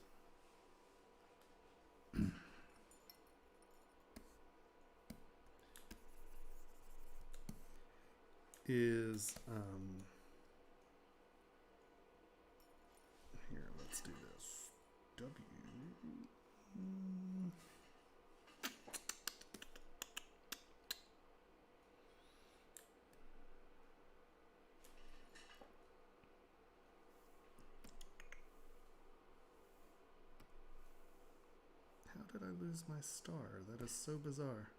Is here, let's do this. W. How did I lose my star? That is so bizarre.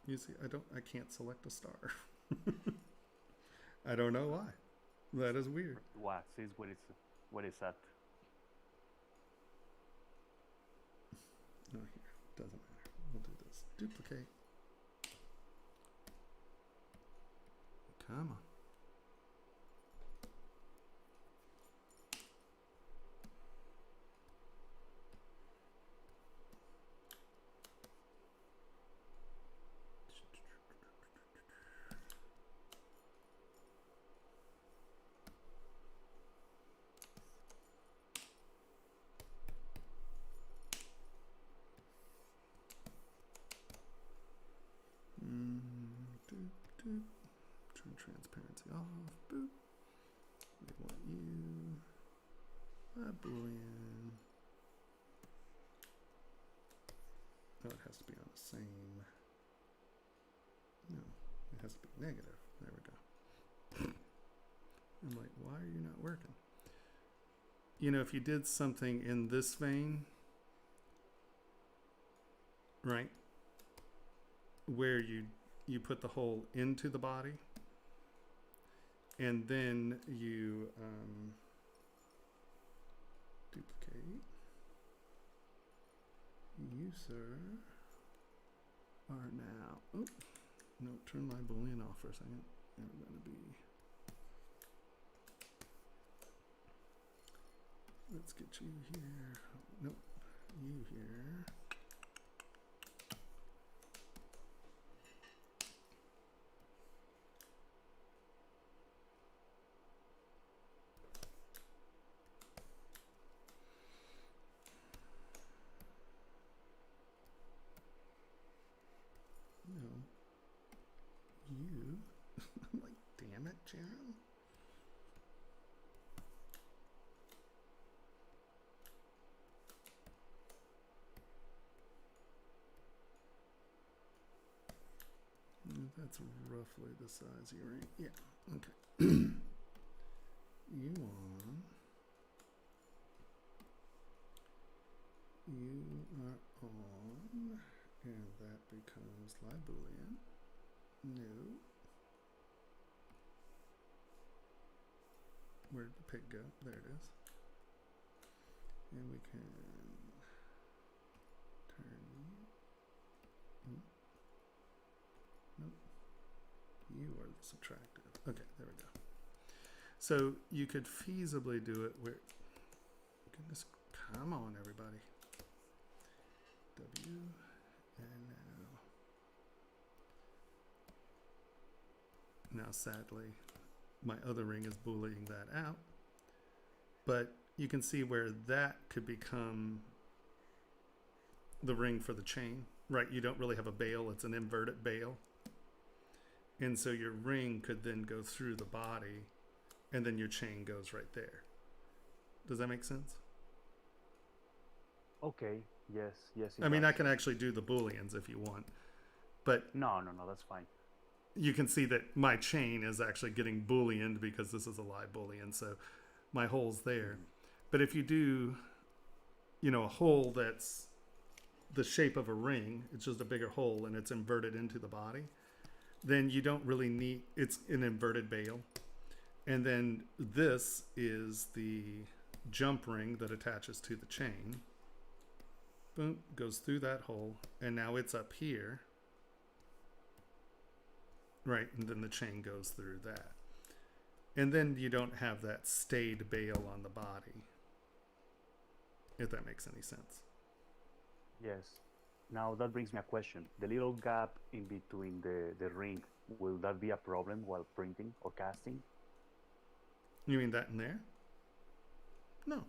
You see, I can't select a star. I don't know why. That is weird. Wax is what it's at. No, here. Doesn't matter. We'll do this. Duplicate. Come on. Turn transparency off. Boop. We want you. A boolean. Oh, it has to be on the same. No, it has to be negative. There we go. I'm like, why are you not working? You know, if you did something in this vein, right, where you you put the hole into the body, and then you duplicate. You, sir, are now. Oh, no, turn my boolean off for a second. We're going to be. Let's get you here. Nope, you here. No, you. I'm like, damn it, Jaron. That's roughly the size of your ring. Yeah, okay. You on. You are on. And that becomes Boolean. No. Where'd the pig go? There it is. And we can turn. Nope. You are the subtractive. Okay, there we go. So you could feasibly do it where. Goodness, come on, everybody. W. And now sadly, my other ring is booleaning that out. But you can see where that could become the ring for the chain, right? You don't really have a bail, it's an inverted bail. And so your ring could then go through the body, and then your chain goes right there. Does that make sense? Okay. Yes. Yes. I mean, I can actually do the booleans if you want, but No. That's fine. you can see that my chain is actually getting booleaned because this is a live boolean, so my hole's there. But if you do, you know, a hole that's the shape of a ring, it's just a bigger hole and it's inverted into the body, then you don't really need, it's an inverted bail. And then this is the jump ring that attaches to the chain. Boom, goes through that hole, and now it's up here. Right, and then the chain goes through that. And then you don't have that stayed bail on the body, if that makes any sense. Yes. Now that brings me a question. The little gap in between the ring, will that be a problem while printing or casting? You mean that in there? No.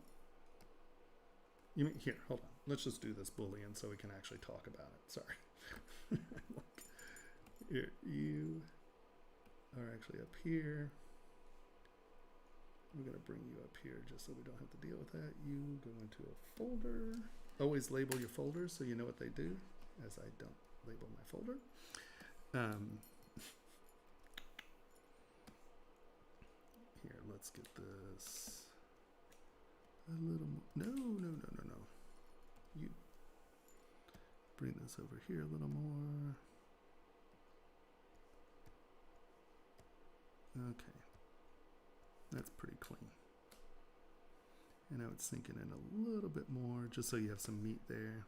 You mean, here, hold on. Let's just do this boolean so we can actually talk about it. Sorry. Here, you are actually up here. I'm going to bring you up here just so we don't have to deal with that. You go into a folder. Always label your folders so you know what they do, as I don't label my folder. Here, let's get this a little more. No. You bring this over here a little more. Okay. That's pretty clean. And now it's sinking in a little bit more just so you have some meat there.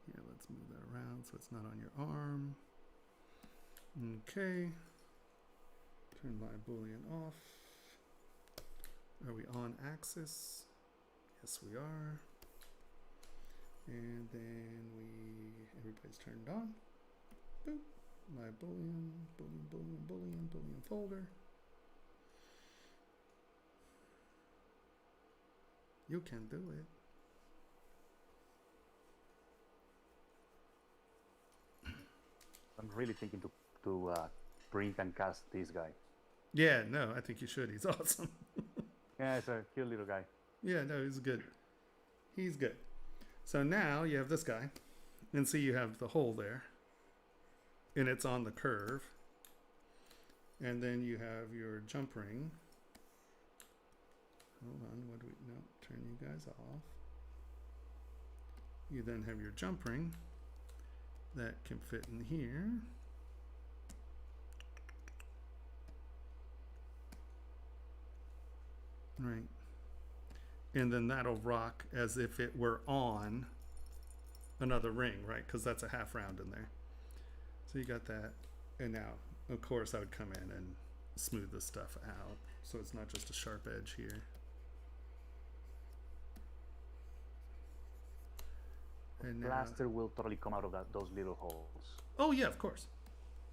Here, let's move that around so it's not on your arm. Okay. Turn my boolean off. Are we on axis? Yes, we are. And then everybody's turned on. Boop. My boolean folder. You can do it. I'm really thinking to print and cast this guy. Yeah, no, I think you should. He's awesome. Yeah, it's a cute little guy. Yeah, no, he's good. He's good. So now you have this guy, and see you have the hole there, and it's on the curve. And then you have your jump ring. Hold on, what do we, no, turn you guys off. You then have your jump ring that can fit in here. right? And then that'll rock as if it were on another ring, right? Because that's a half round in there. So you got that. And now, of course, I would come in and smooth this stuff out so it's not just a sharp edge here. And now, Plaster will totally come out of those little holes. oh yeah, of course.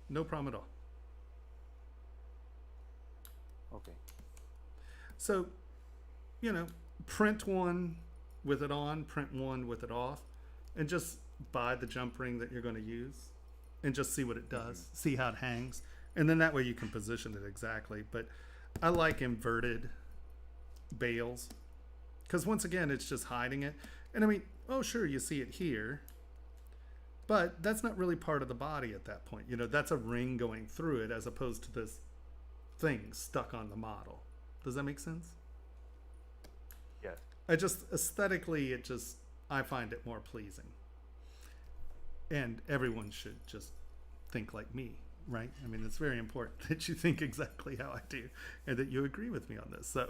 No problem at all. Okay. So, you know, print one with it on, print one with it off, and just buy the jump ring that you're going to use and just see what it does, see how it hangs. And then that way you can position it exactly. But I like inverted bales because once again, it's just hiding it. And I mean, oh, sure, you see it here, but that's not really part of the body at that point. You know, that's a ring going through it as opposed to this thing stuck on the model. Does that make sense? Yeah. I just aesthetically, I find it more pleasing. And everyone should just think like me, right? I mean, it's very important that you think exactly how I do and that you agree with me on this. So,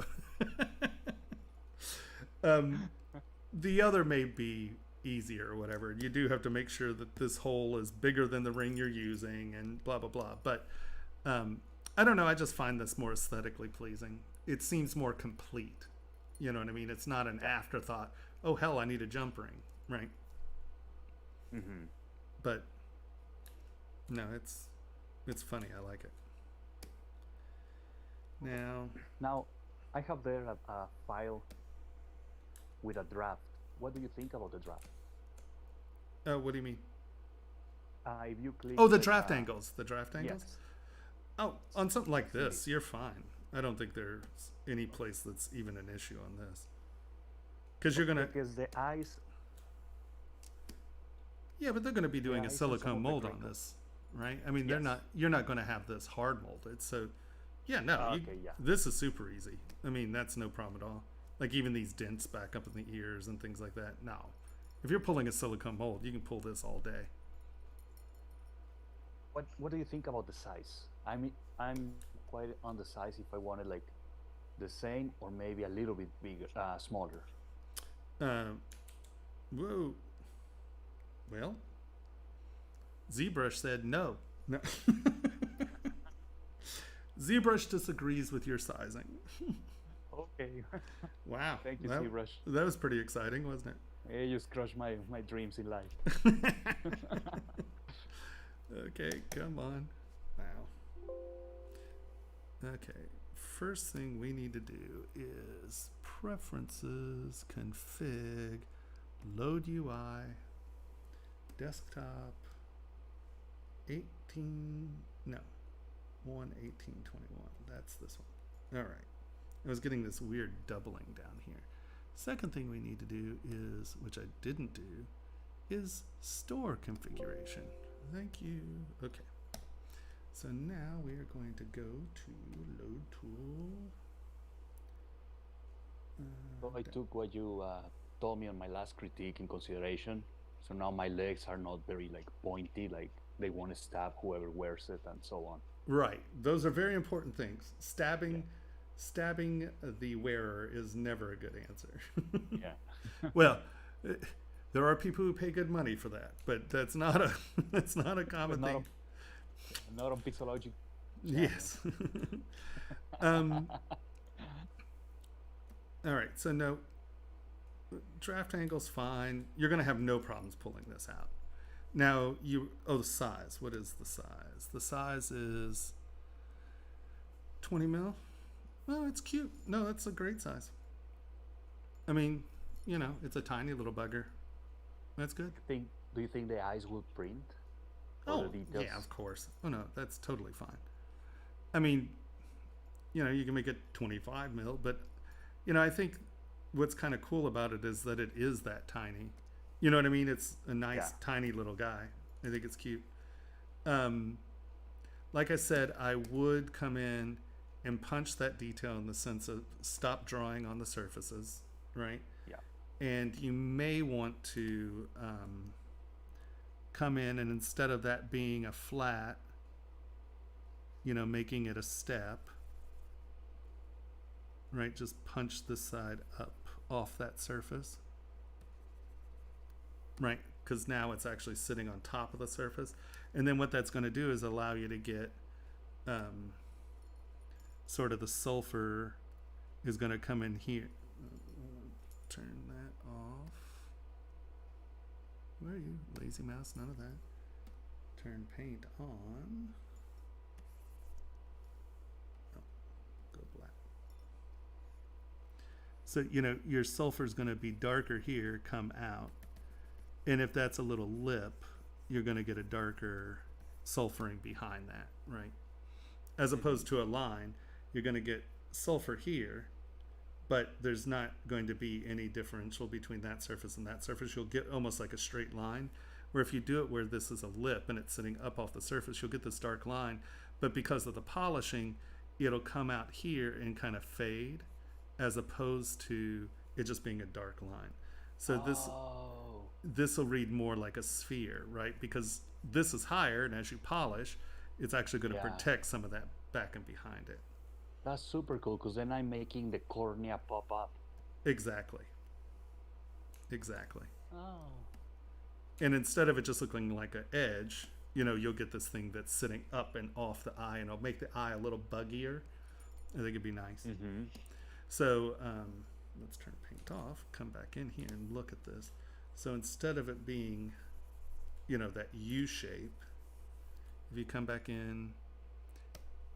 the other may be easier or whatever. You do have to make sure that this hole is bigger than the ring you're using and blah, blah, blah. But I don't know. I just find this more aesthetically pleasing. It seems more complete. You know what I mean? It's not an afterthought. Oh, hell, I need a jump ring, right? Mm-hmm. But no, it's funny. I like it. Now, I have there a file with a draft. What do you think about the draft? What do you mean? If you click. Oh, the draft angles. The draft angles? Yes. Oh, on something like this, you're fine. I don't think there's any place that's even an issue on this. Because you're going to... Because the eyes... Yeah, but they're going to be doing a eyes and some silicone of the mold on crinkles. this, right? I mean, Yes. you're not going to have this hard molded. So, yeah, no, Okay, yeah. this is super easy. I mean, that's no problem at all. Like even these dents back up in the ears and things like that. No. If you're pulling a silicone mold, you can pull this all day. What do you think about the size? I mean, I'm quite on the size if I wanted like the same or maybe a little bit bigger, smaller. Whoa. Well, ZBrush said no. No. ZBrush disagrees with your sizing. Okay. Wow. Thank you, that, ZBrush. That was pretty exciting, wasn't You just crushed my dreams in life. it? Okay, come on. Wow. Okay, first thing we need to do is preferences, config, load UI, desktop, 1:18:21. That's this one. All right. I was getting this weird doubling down here. Second thing we need to do is, which I didn't do, is store configuration. Thank you. Okay. So now we are going to go to load tool. So I took what you told me on my last critique in consideration. So now my legs are not very like pointy, like they want to stab whoever wears it and so on. Right. Those are very important things. Stabbing the wearer is never a good answer. Yeah. Well, there are people who pay good money for that, but that's not a common thing. Not on Pixologic. Yes. All right. So no, draft angle's fine. You're going to have no problems pulling this out. Now the size. What is the size? The size is 20 mil. Well, it's cute. No, that's a great size. I mean, you know, it's a tiny little bugger. That's good. Do you think the eyes will print? Oh, the details? yeah, of course. Oh, no, that's totally fine. I mean, you know, you can make it 25 mil, but, you know, I think what's kind of cool about it is that it is that tiny. You know what I mean? It's a nice, tiny little guy. I think it's cute. Like I said, I would come in and punch that detail in the sense of stop drawing on the surfaces, right? Yeah. And you may want to come in and instead of that being a flat, you know, making it a step. right? Just punch this side up off that surface, right? Because now it's actually sitting on top of the surface. And then what that's going to do is allow you to get sort of the sulfur is going to come in here. Turn that off. Where are you? Lazy mouse, none of that. Turn paint on. Oh, go black. So, you know, your sulfur is going to be darker here, come out. And if that's a little lip, you're going to get a darker sulfuring behind that, right? As opposed to a line, you're going to get sulfur here, but there's not going to be any differential between that surface and that surface. You'll get almost like a straight line, where if you do it where this is a lip and it's sitting up off the surface, you'll get this dark line, but because of the polishing, it'll come out here and kind of fade, as opposed to it just being a dark line. So this will read more like a sphere, right? Because this is higher, and as you polish, it's actually going to protect some of that back and behind it. That's super cool, because then I'm making the cornea pop up. Exactly. Exactly. Oh. And instead of it just looking like an edge, you know, you'll get this thing that's sitting up and off the eye, and it'll make the eye a little buggier. I think it'd be nice. Mm-hmm. So let's turn paint off, come back in here and look at this. So instead of it being, you know, that U shape, if you come back in,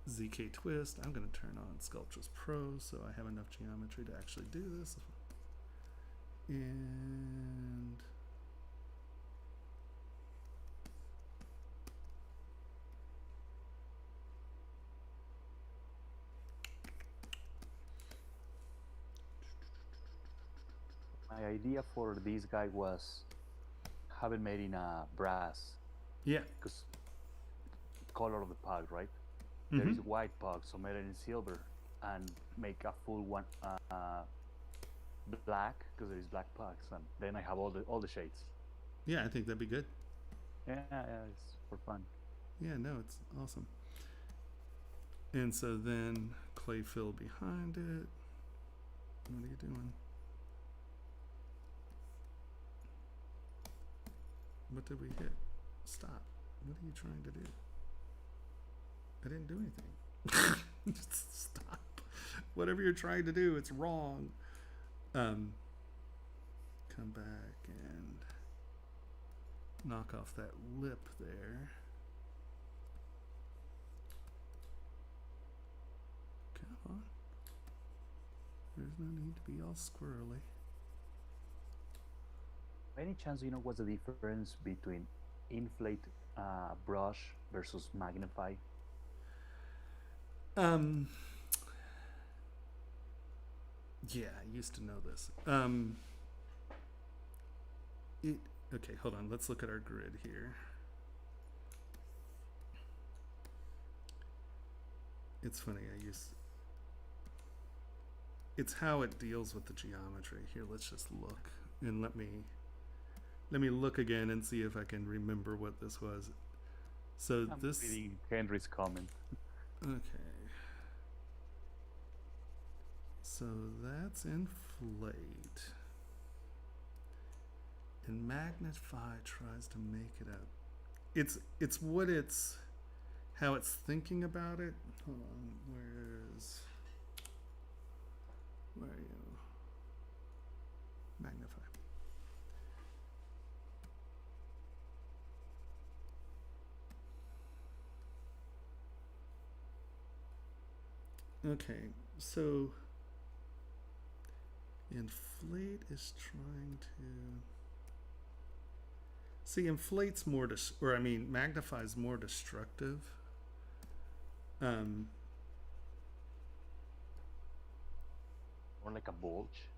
ZK twist, I'm going to turn on Sculptris Pro so I have enough geometry to actually do this. And my idea for this guy was have it made in brass, yeah, because color of the pug, right? There is white pug, so made it in silver, and make a full one black, because there is black pugs, and then I have all the shades. yeah, I think that'd be good. Yeah, it's for fun. Yeah, no, it's awesome. And so then clay fill behind it. What are you doing? What did we hit? Stop. What are you trying to do? I didn't do anything. Just stop. Whatever you're trying to do, it's wrong. Come back and knock off that lip there. Come on. There's no need to be all squirrely. Any chance you know what's the difference between inflate brush versus magnify? Yeah, I used to know this. Okay, hold on. Let's look at our grid here. It's funny. It's how it deals with the geometry. Here, let's just look and let me look again and see if I can remember what this was. So I'm this. reading Henry's comment. Okay. So that's inflate. And magnify tries to make it up. It's how it's thinking about it. Hold on, where are you? Magnify. Okay, so inflate is trying to see, inflate's more magnifies more destructive. Or like a bulge.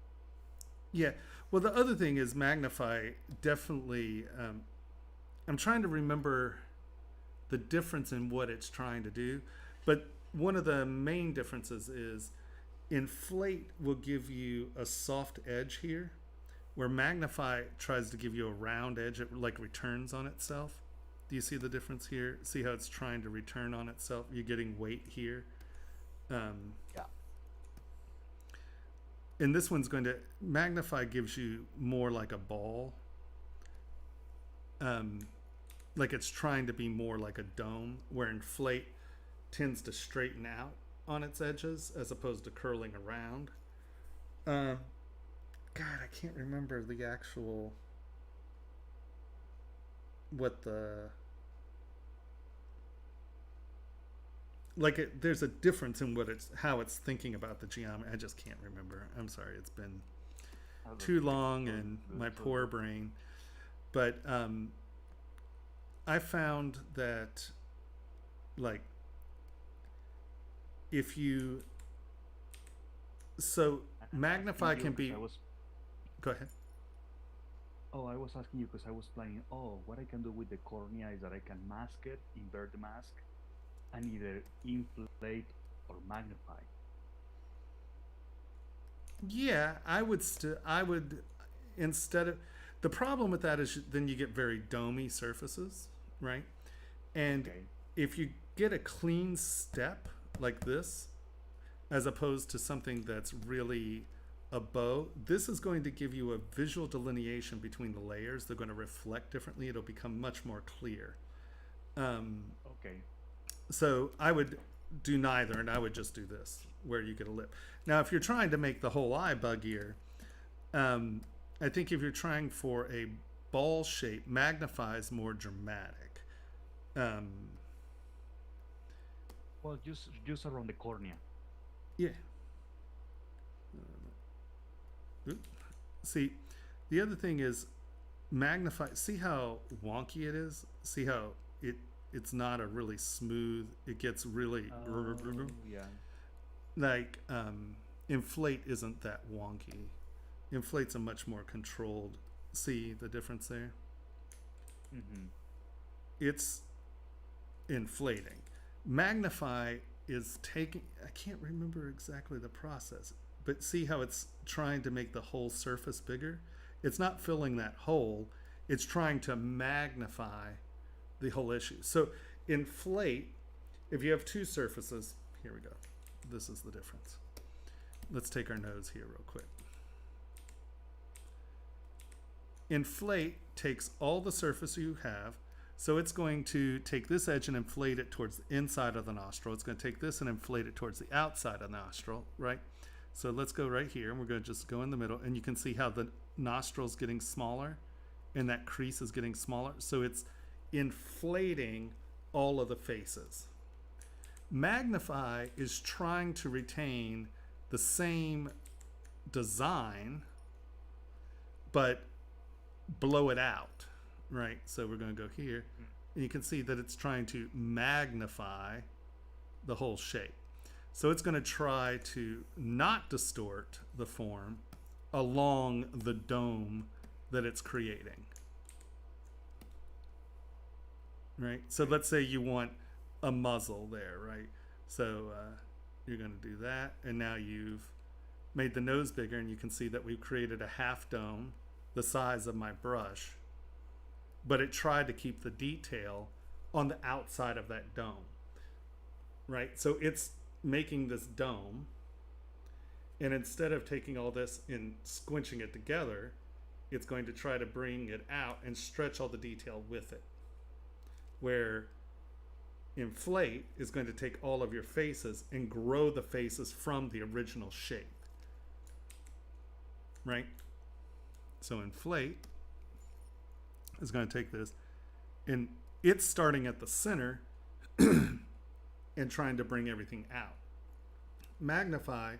Yeah. Well, the other thing is magnify definitely. I'm trying to remember the difference in what it's trying to do, but one of the main differences is inflate will give you a soft edge here, where magnify tries to give you a round edge. It like returns on itself. Do you see the difference here? See how it's trying to return on itself? You're getting weight here. Yeah. and this one's going to magnify, gives you more like a ball. Like it's trying to be more like a dome, where inflate tends to straighten out on its edges as opposed to curling around. God, I can't remember the actual there's a difference in how it's thinking about the geometry. I just can't remember. I'm sorry, it's been too long and my poor brain. But I found that, like, if you magnify can be. Go ahead. Oh, I was asking you because I was planning. Oh, what I can do with the cornea is that I can mask it, invert the mask, and either inflate or magnify. Yeah, I would instead of, the problem with that is then you get very domey surfaces, right? And if you get a clean step like this, as opposed to something that's really a bow, this is going to give you a visual delineation between the layers. They're going to reflect differently. It'll become much more clear. So I would do neither, and I would just do this, where you get a lip. Now, if you're trying to make the whole eye buggier, I think if you're trying for a ball shape, magnify is more dramatic. Well, just around the cornea. Yeah. See, the other thing is magnify. See how wonky it is? See how it's not a really smooth. It gets really like inflate isn't that wonky. Inflate's a much more controlled. See the difference there? It's inflating. Magnify is taking, I can't remember exactly the process, but see how it's trying to make the whole surface bigger? It's not filling that hole, it's trying to magnify the whole issue. So inflate, if you have two surfaces, here we go. This is the difference. Let's take our nose here real quick. Inflate takes all the surface you have, so it's going to take this edge and inflate it towards the inside of the nostril. It's going to take this and inflate it towards the outside of the nostril, right? So let's go right here, and we're going to just go in the middle, and you can see how the nostril's getting smaller, and that crease is getting smaller. So it's inflating all of the faces. Magnify is trying to retain the same design, but blow it out, right? So we're going to go here, and you can see that it's trying to magnify the whole shape. So it's going to try to not distort the form along the dome that it's creating, right? So let's say you want a muzzle there, right? So you're going to do that, and now you've made the nose bigger, and you can see that we've created a half dome the size of my brush, but it tried to keep the detail on the outside of that dome, right? So it's making this dome, and instead of taking all this and squinching it together, it's going to try to bring it out and stretch all the detail with it, where inflate is going to take all of your faces and grow the faces from the original shape, right? So inflate is going to take this, and it's starting at the center and trying to bring everything out. Magnify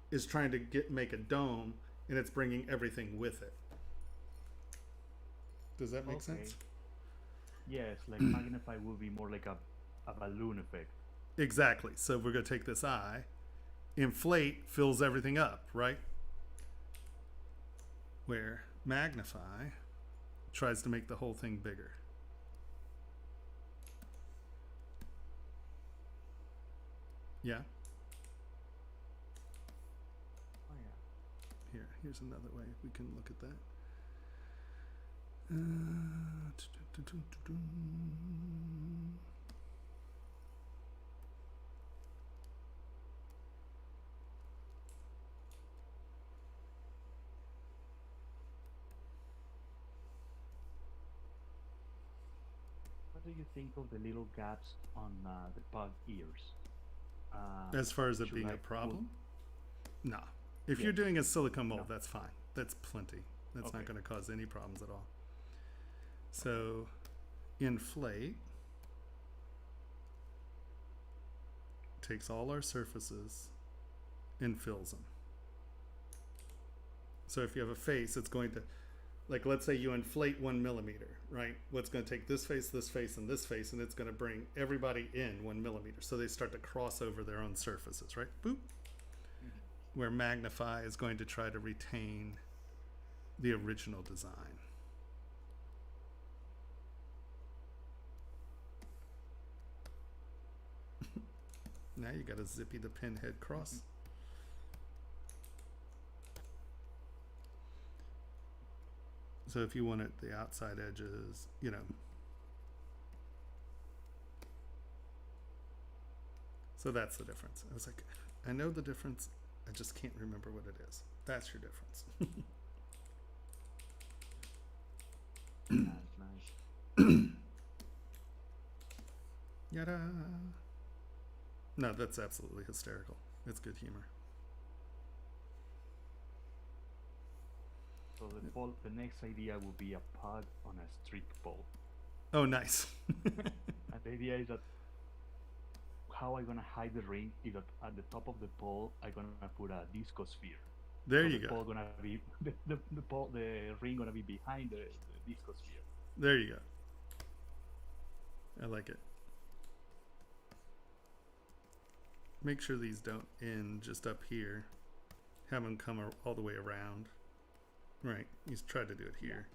is trying to make a dome, and it's bringing everything with it. Does that make sense? Yes, like magnify will be more like a balloon effect. Exactly. So we're going to take this eye, inflate fills everything up, right? Where magnify tries to make the whole thing bigger. Yeah? Oh yeah. Here's another way we can look at that. do you think of the little gaps on the pug ears? As far as it Should being I a put- problem? No. If Yeah. you're doing a silicone mold, No. that's fine. That's plenty. That's Okay. not going to cause any problems at all. So, inflate takes all our surfaces and fills them. So if you have a face, it's going to, like, let's say you inflate 1 millimeter, right? What's going to take this face, and this face, and it's going to bring everybody in 1 millimeter. So they start to cross over their own surfaces, right? Boop. Where magnify is going to try to retain the original design. Now you got a zippy the pinhead cross. So if you want it, the outside edges, you know. So that's the difference. I was like, I know the difference. I just can't remember what it is. That's your difference. Nice. Yada. No, that's absolutely hysterical. It's good humor. So the next idea will be a pug on a street pole. Oh, nice. And the idea is that how I'm gonna hide the ring is that at the top of the pole I'm gonna put a disco sphere. There So you the go. pole gonna be the ring gonna be behind the disco sphere. There you go. I like it. Make sure these don't end just up here. Have them come all the way around. Right. You try to do it here.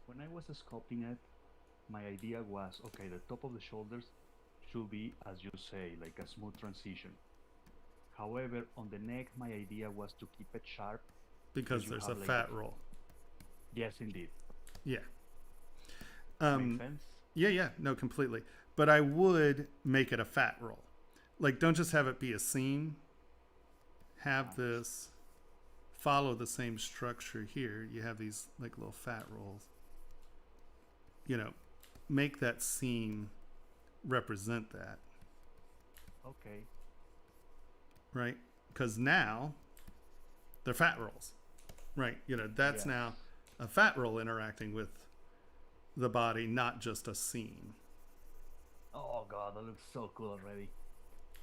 When I was sculpting it, my idea was, okay, the top of the shoulders should be, as you say, like a smooth transition. However, on the neck, my idea was to keep it sharp. Because you there's a have, like, fat roll. Yes, indeed. Yeah. Makes sense? Yeah, no, completely. But I would make it a fat roll. Like, don't just have it be a seam. Have this follow the same structure here. You have these like little fat rolls. You know, make that seam represent that, Okay. right? Because now they're fat rolls, right? You know, that's Yes. now a fat roll interacting with the body, not just a seam, Oh god, that looks so cool already.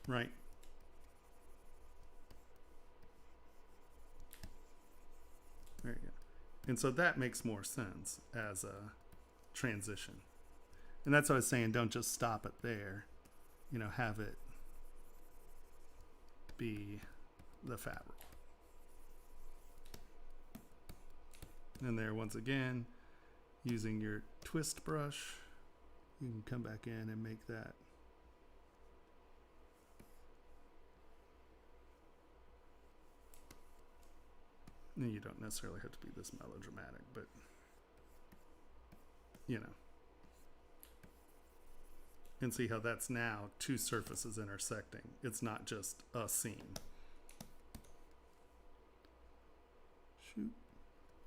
right? There you go. And so that makes more sense as a transition. And that's what I was saying, don't just stop it there. You know, have it be the fat roll. And there, once again, using your twist brush, you can come back in and make that. And you don't necessarily have to be this melodramatic, but, you know. And see how that's now two surfaces intersecting. It's not just a seam. Shoot.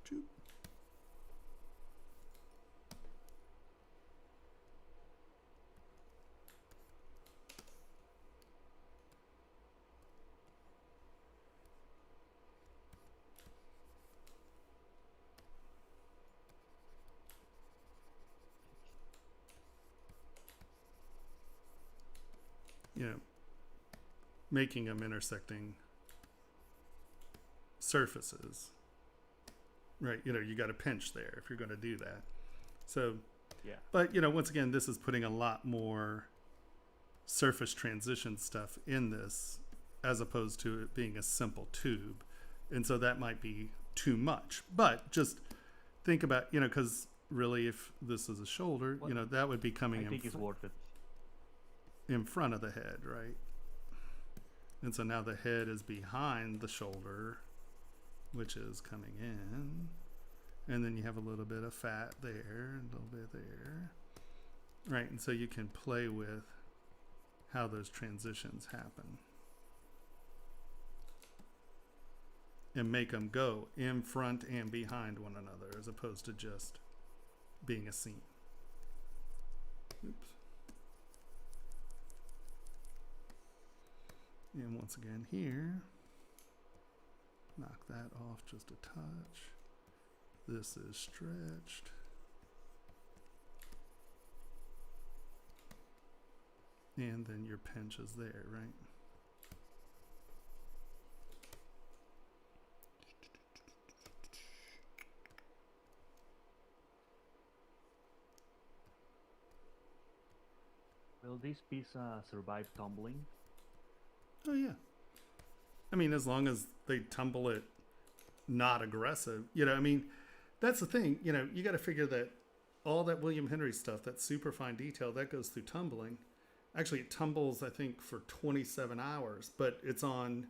Shoot. You know, making them intersecting surfaces, right? You know, you got to pinch there if you're going to do that. So, Yeah. but you know, once again, this is putting a lot more surface transition stuff in this as opposed to it being a simple tube. And so that might be too much, but just think about, you know, because really if this is a shoulder, Well, you know, that would be coming I think it's worth it. in front of the head, right? And so now the head is behind the shoulder, which is coming in. And then you have a little bit of fat there, a little bit there. Right, and so you can play with how those transitions happen. and make them go in front and behind one another, as opposed to just being a scene. Oops. And once again here, knock that off just a touch. This is stretched. And then your pinch is there, right? Will this piece survive tumbling? Oh yeah. I mean, as long as they tumble it not aggressive, you know, I mean, that's the thing, you know, you got to figure that all that William Henry stuff, that super fine detail, that goes through tumbling. Actually, it tumbles, I think, for 27 hours, but it's on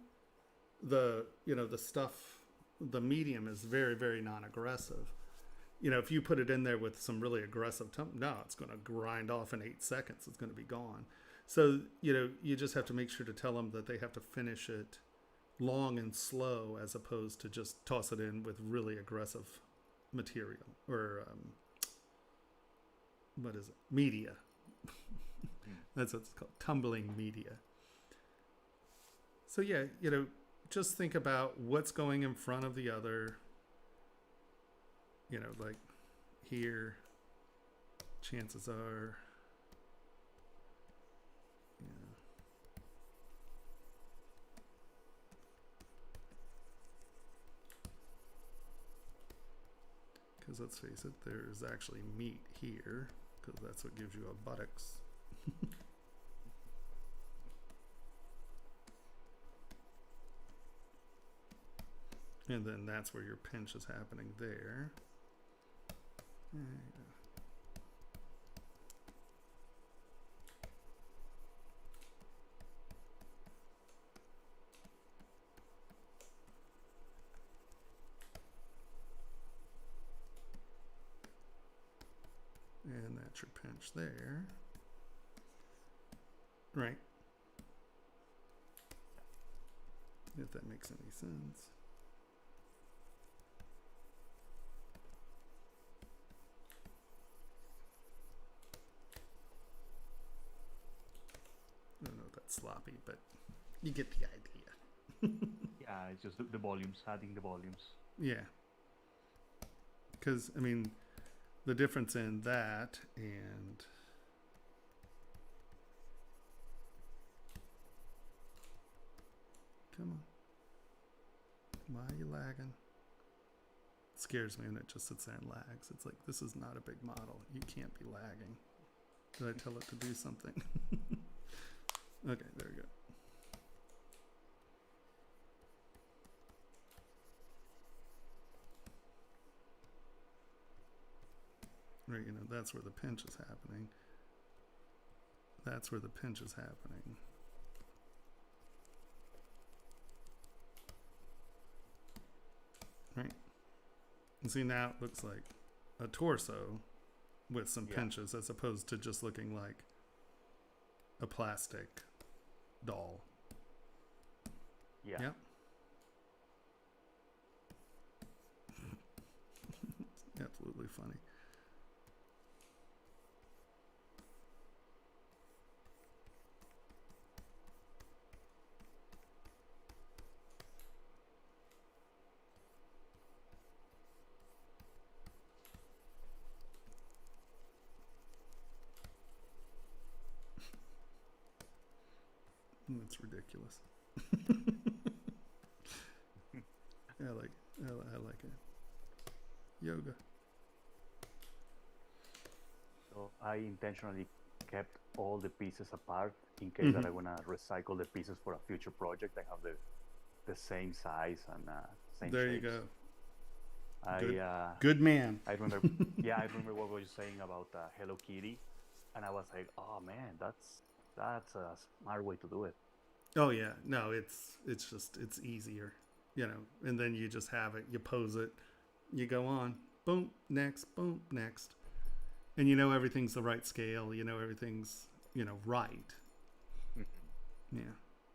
the, you know, the stuff, the medium is very, very non-aggressive. You know, if you put it in there with some really aggressive no, it's going to grind off in 8 seconds. It's going to be gone. So, you know, you just have to make sure to tell them that they have to finish it long and slow, as opposed to just toss it in with really aggressive material or what is it? Media. That's what it's called, tumbling media. So yeah, you know, just think about what's going in front of the other. You know, like here, chances are, yeah. Because let's face it, there's actually meat here, because that's what gives you a buttocks. And then that's where your pinch is happening there. There you go. And that's your pinch there. Right. If that makes any sense. I don't know if that's sloppy, but you get the idea. Yeah, it's just the volumes, adding the volumes. Yeah. Because, I mean, the difference in that and come on. Why are you lagging? It scares me when it just sits there and lags. It's like, this is not a big model. You can't be lagging. Did I tell it to do something? Okay, there we go. Right, you know, that's where the pinch is happening. That's where the pinch is happening. Right. And see, now it looks like a torso with some pinches, as opposed to just looking like a plastic doll. Yeah. Yep. Absolutely funny. It's ridiculous. I like it. Yoga. So I intentionally kept all the pieces apart in case that I want to recycle the pieces for a future project. I have the same size and same There shapes. you go. I Good man. I remember. Yeah, I remember what were you saying about Hello Kitty, and I was like, oh man, that's a smart way to do it. Oh yeah, no, it's easier, you know, and then you just have it, you pose it, you go on, boom, next, and you know everything's the right scale, you know everything's, you know, right. Yeah,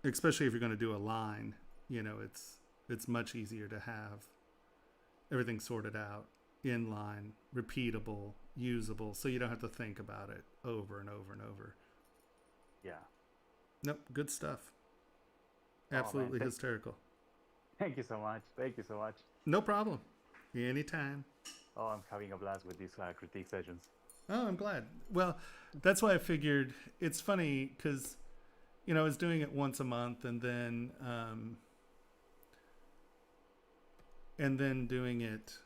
especially if you're going to do a line, you know, it's much easier to have everything sorted out, in line, repeatable, usable, so you don't have to think about it over and over and over. Yeah. Nope, good stuff. Oh, man, Absolutely hysterical. Thank you so much. Thank you so much. No problem. Anytime. Oh, I'm having a blast with these critique sessions. Oh, I'm glad. Well, that's why I figured it's funny because, I was doing it once a month and then doing it,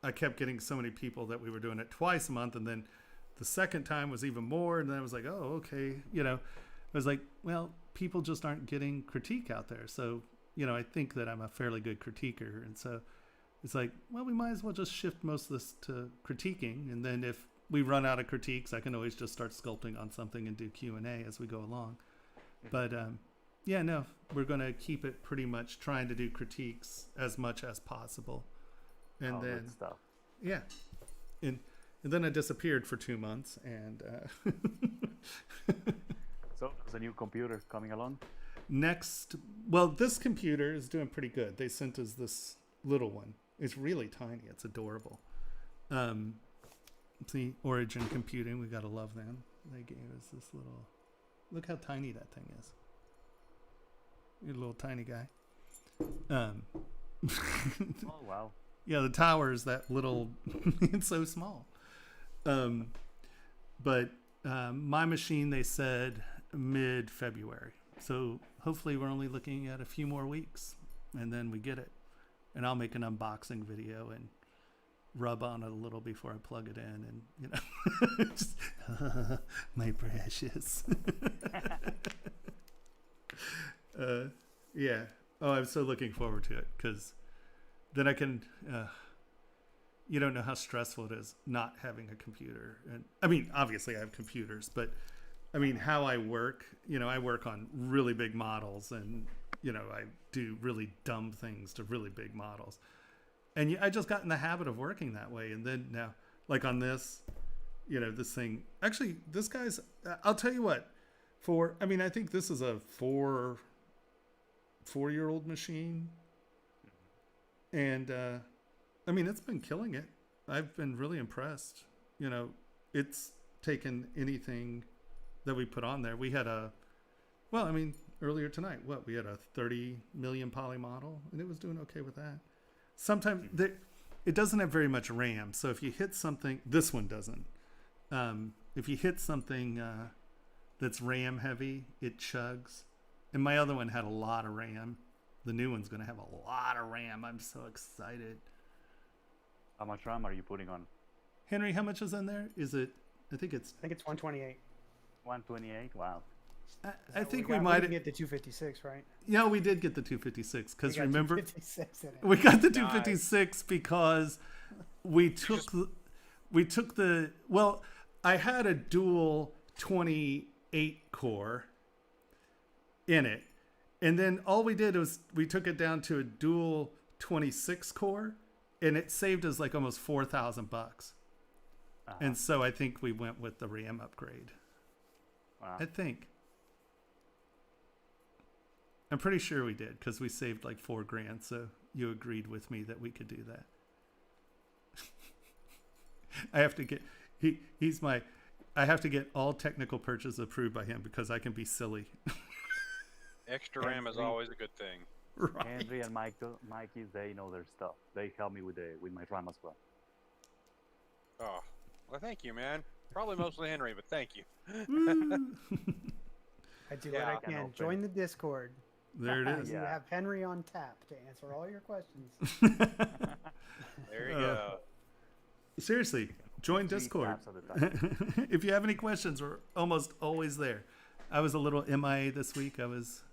I kept getting so many people that we were doing it twice a month. And then the second time was even more. And then I was like, oh, okay. I was like, well, people just aren't getting critique out there. So, I think that I'm a fairly good critiquer. And so it's like, well, we might as well just shift most of this to critiquing. And then if we run out of critiques, I can always just start sculpting on something and do Q&A as we go along. But yeah, no, we're going to keep it pretty much trying to do critiques as much as possible. And then, good stuff. yeah. And then I disappeared for 2 months. And So there's a new computer coming along? This computer is doing pretty good. They sent us this little one. It's really tiny. It's adorable. See, Origin Computing. We got to love them. They gave us this little... Look how tiny that thing is. You're a little tiny guy. Oh, wow. Yeah, the tower is that little... It's so small. But my machine, they said mid-February. So hopefully we're only looking at a few more weeks. And then we get it. And I'll make an unboxing video and rub on it a little before I plug it in. And, just, my precious. Yeah. Oh, I'm so looking forward to it because then I can, you don't know how stressful it is not having a computer. And I mean, obviously I have computers, but I mean, how I work, I work on really big models and, I do really dumb things to really big models. And I just got in the habit of working that way. And then now, like on this, this thing, actually, this guy's, I'll tell you what, I think this is a four-year-old machine. And, it's been killing it. I've been really impressed. It's taken anything that we put on there. We had earlier tonight, we had a 30 million poly model, and it was doing okay with that. Sometimes it doesn't have very much RAM, so if you hit something, this one doesn't. If you hit something that's RAM heavy, it chugs. And my other one had a lot of RAM. The new one's going to have a lot of RAM. I'm so excited. How much RAM are you putting on? Henry, how much is in there? I think it's 128. 128? Wow. I think we might didn't get the 256, right? Yeah, we did get the 256 because remember 256 in it. we got the 256 because we took the I had a dual 28 core in it, and then all we did was we took it down to a dual 26 core, and it saved us like almost $4,000. And so I think we went with the RAM upgrade. Wow. I think. I'm pretty sure we did because we saved like $4,000. So you agreed with me that we could do that. I have to get I have to get all technical purchases approved by him because I can be silly. Extra RAM is always a good thing. Right. Henry and Mikey, they know their stuff. They help me with my RAM as well. Oh, well, thank you, man. Probably mostly Henry, but thank you. I do Yeah. what I can. Join the Discord. There it is. You have Henry on tap to answer all your questions. There you go. Seriously, join 3 Discord. taps at a time. If you have any questions, we're almost always there. I was a little MIA this week. I was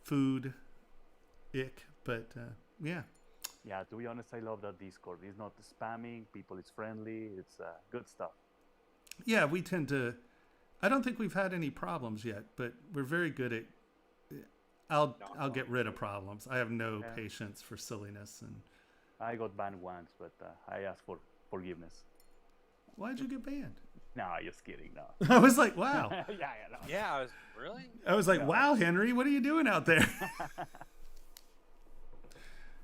food ick, but yeah. Yeah, to be honest, I love that Discord. It's not spamming. People is friendly. It's good stuff. Yeah, we tend to. I don't think we've had any problems yet, but we're very good at. I'll get rid of problems. I have no patience for silliness, and I got banned once, but I asked for forgiveness. why'd you get banned? No, just kidding. No. I was like, wow. No. Yeah, really? I was like, Yeah. wow, Henry, what are you doing out there?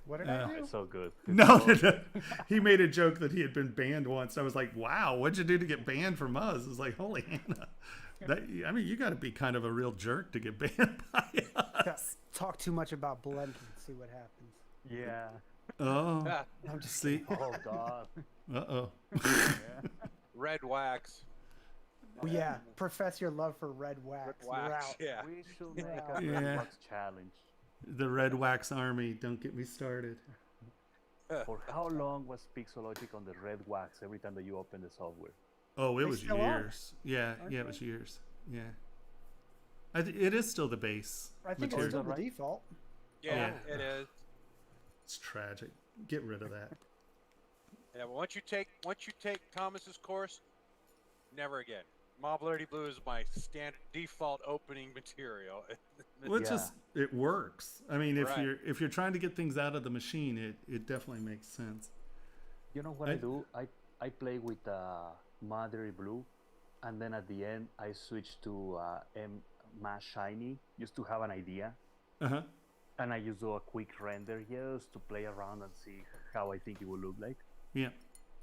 What did I do? It's so good. No, It's so- no, no. He made a joke that he had been banned once. I was like, wow, what'd you do to get banned from us? It was like, holy Hannah. I mean, you got to be kind of a real jerk to get banned by us. Talk too much about blend and see what happens. Yeah. Oh, Ah, I'm just see. Oh God. Uh-oh. Yeah. red wax. Well, yeah, profess your love for red wax. You're wax, out. yeah. We should make Yeah. a Yeah. Red Wax challenge. The Red Wax Army, don't get me started. For how long was Pixologic on the Red Wax every time that you open the software? Oh, it They was still are. years. Yeah, Aren't yeah, it they? was years. Yeah. It is still the base I think it's material. still the Right? default. Yeah, Yeah. it is. It's tragic. Get rid of that. Yeah, but once you take Thomas's course, never again. Modularity Blue is my standard default opening material. Well, it's Yeah. just it works. I mean, Right. if you're trying to get things out of the machine, it definitely makes sense. You know what I do? I play with Mother Blue, and then at the end I switch to Mass Shiny just to have an idea, Uh-huh. and I just do a quick render just to play around and see how I think it will look like. Yeah.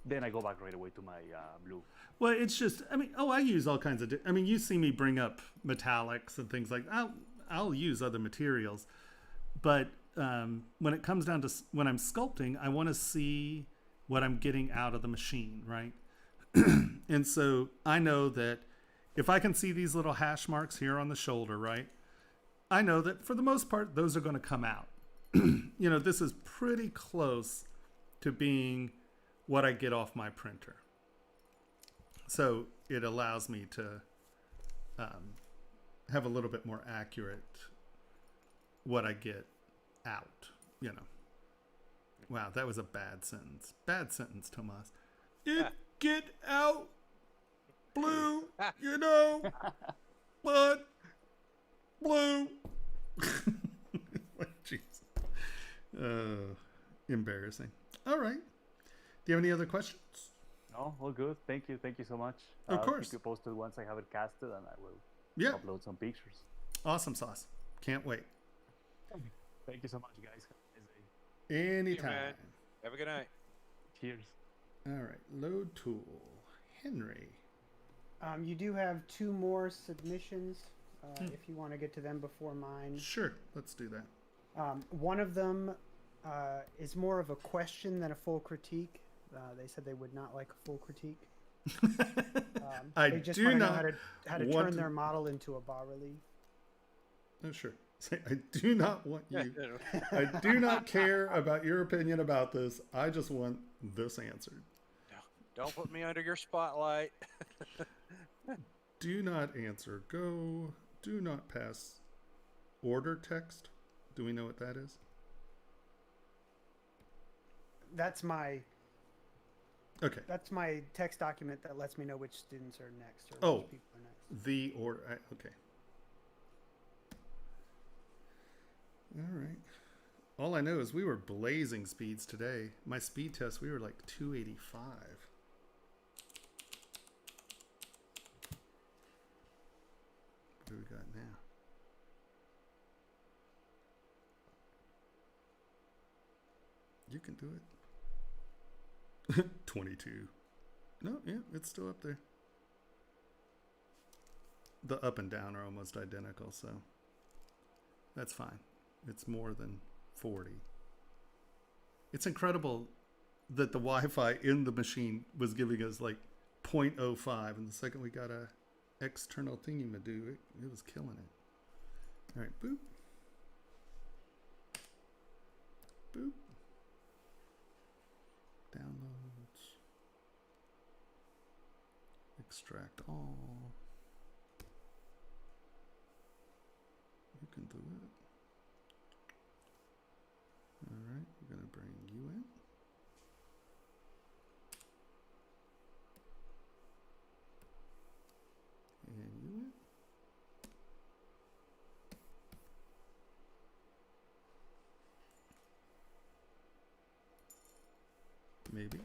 Then I go back right away to my blue. Well, it's just, I mean, I use all kinds of, I mean, you see me bring up metallics and things like, I'll use other materials. But when it comes down to, when I'm sculpting, I want to see what I'm getting out of the machine, right? And so I know that if I can see these little hash marks here on the shoulder, right? I know that for the most part, those are going to come out. You know, this is pretty close to being what I get off my printer. So it allows me to have a little bit more accurate what I get out, you know. Wow, that was a bad sentence. Bad sentence, Tomas. It get out blue, you know, but blue. Jeez. Embarrassing. All right. Do you have any other questions? No, all good. Thank you so much. Of I'll course. keep you posted once I have it casted, and I will Yeah. upload some pictures. Awesome sauce. Can't wait. Thank you so much, guys. Have a nice day. Anytime. man. Have a good night. Cheers. All right. Load tool. Henry. You do have 2 more submissions if you want to get to them before mine. Sure. Let's do that. One of them is more of a question than a full critique. They said they would not like a full critique. I they just do want to know not how to want turn to- their model into a bas relief. Oh, sure. Say, I do not want you. I do not care about your opinion about this. I just want this answered. Don't put me under your spotlight. Do not answer. Go. Do not pass. Order text. Do we know what that is? That's my Okay. text document that lets me know which students are next or Oh. which people are next. The order. Okay. All right. All I know is we were blazing speeds today. My speed test, we were like 285. What do we got now? You can do it. 22. No, yeah, it's still up there. The up and down are almost identical, so that's fine. It's more than 40. It's incredible that the Wi-Fi in the machine was giving us like 0.05, and the second we got a external thingy-ma-do, it was killing it. All right, boop. Boop. Downloads. Extract all. You can do it. All right, we're going to bring you in. And you in. Maybe.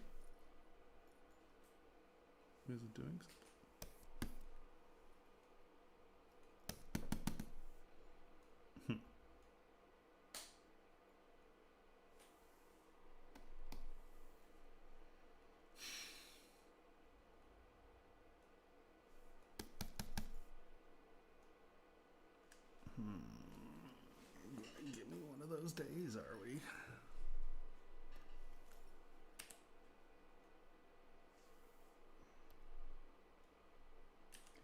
Is it doing something? Give me one of those days, are we?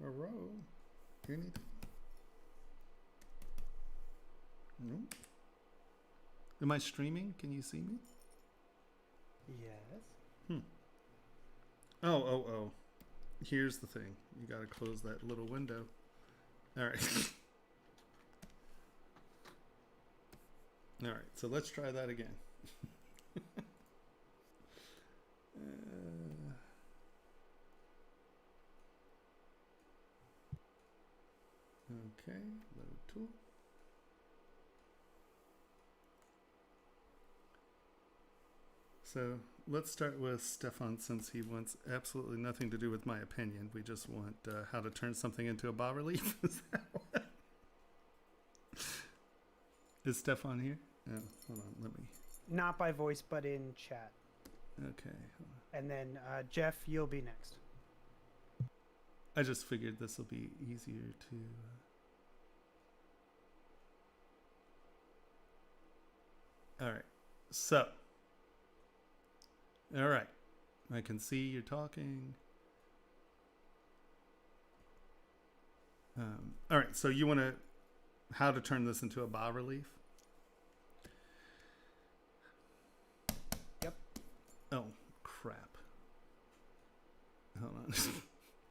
Hello? Anything? Nope. Am I streaming? Can you see me? Yes. Oh. Here's the thing. You gotta close that little window. Alright. Alright, so let's try that again. Okay, load tool. So let's start with Stefan, since he wants absolutely nothing to do with my opinion. We just want how to turn something into a bas-relief. Is that what? Is Stefan here? Oh, hold on, let me. Not by voice, but in chat. Okay. Hold on. And then Jeff, you'll be next. I just figured this will be easier to. All right. So. All right. I can see you're talking. All right. So you want to how to turn this into a bas-relief? Yep. Oh, crap. Hold on.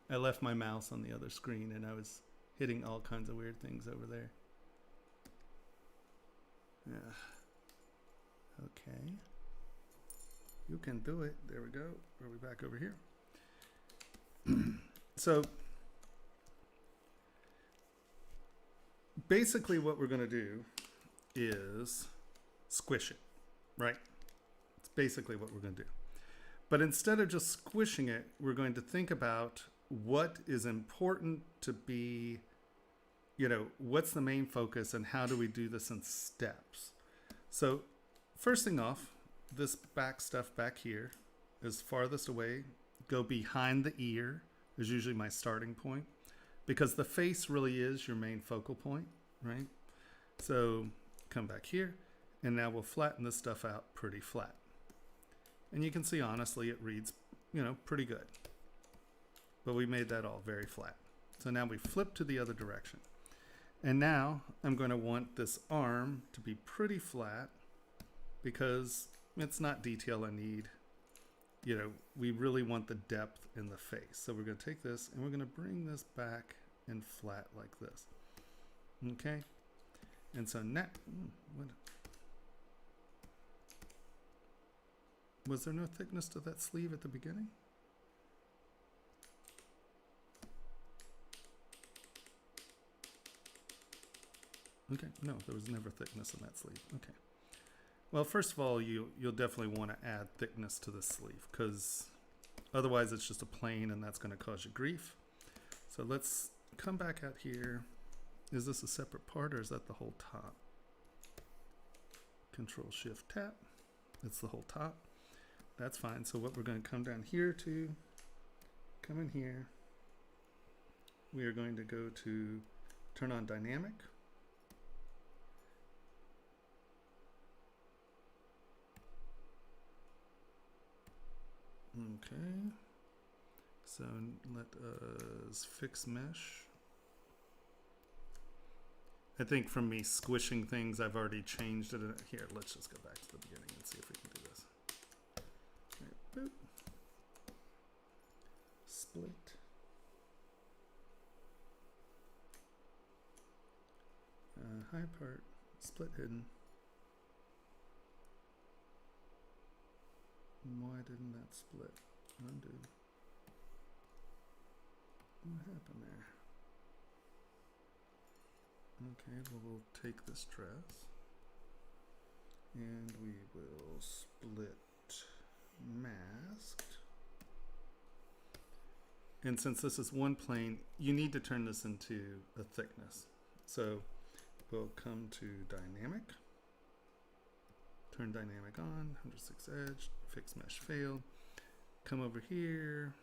I left my mouse on the other screen and I was hitting all kinds of weird things over there. Yeah. Okay. You can do it. There we go. Are we back over here? So basically what we're going to do is squish it, right? It's basically what we're going to do. But instead of just squishing it, we're going to think about what is important to be, what's the main focus and how do we do this in steps? So first thing off, this back stuff back here is farthest away. Go behind the ear is usually my starting point because the face really is your main focal point, right? So come back here and now we'll flatten this stuff out pretty flat. And you can see, honestly, it reads, pretty good. But we made that all very flat. So now we flip to the other direction. And now I'm going to want this arm to be pretty flat because it's not detail I need. We really want the depth in the face. So we're going to take this and we're going to bring this back and flat like this. Okay? And so now, was there no thickness to that sleeve at the beginning? Okay, no, there was never thickness in that sleeve. Okay. Well, first of all, you'll definitely want to add thickness to the sleeve because otherwise it's just a plain and that's going to cause you grief. So let's come back out here. Is this a separate part or is that the whole top? Control Shift Tap. It's the whole top. That's fine. So what we're going to come down here to, come in here. We are going to go to turn on dynamic. Okay. So let us fix mesh. I think from me squishing things, I've already changed it. Here, let's just go back to the beginning and see if we can do this. Boop. Split. High part, split hidden. Why didn't that split? Undo. What happened there? Okay, well, we'll take this dress and we will split masked. And since this is one plane, you need to turn this into a thickness. So we'll come to dynamic, turn dynamic on, 106 edge, fix mesh failed. Come over here.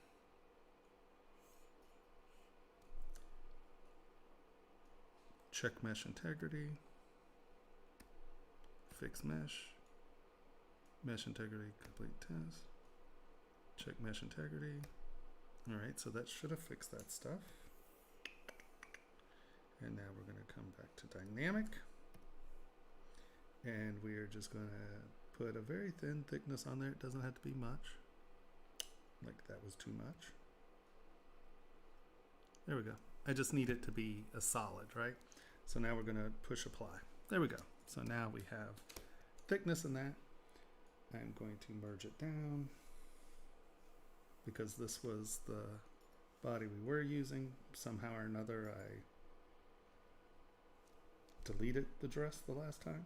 check mesh integrity, fix mesh, mesh integrity, complete test, check mesh integrity. All right, so that should have fixed that stuff. And now we're going to come back to dynamic. And we are just going to put a very thin thickness on there. It doesn't have to be much. Like that was too much. There we go. I just need it to be a solid, right? So now we're going to push apply. There we go. So now we have thickness in that. I'm going to merge it down because this was the body we were using. Somehow or another, I deleted the dress the last time.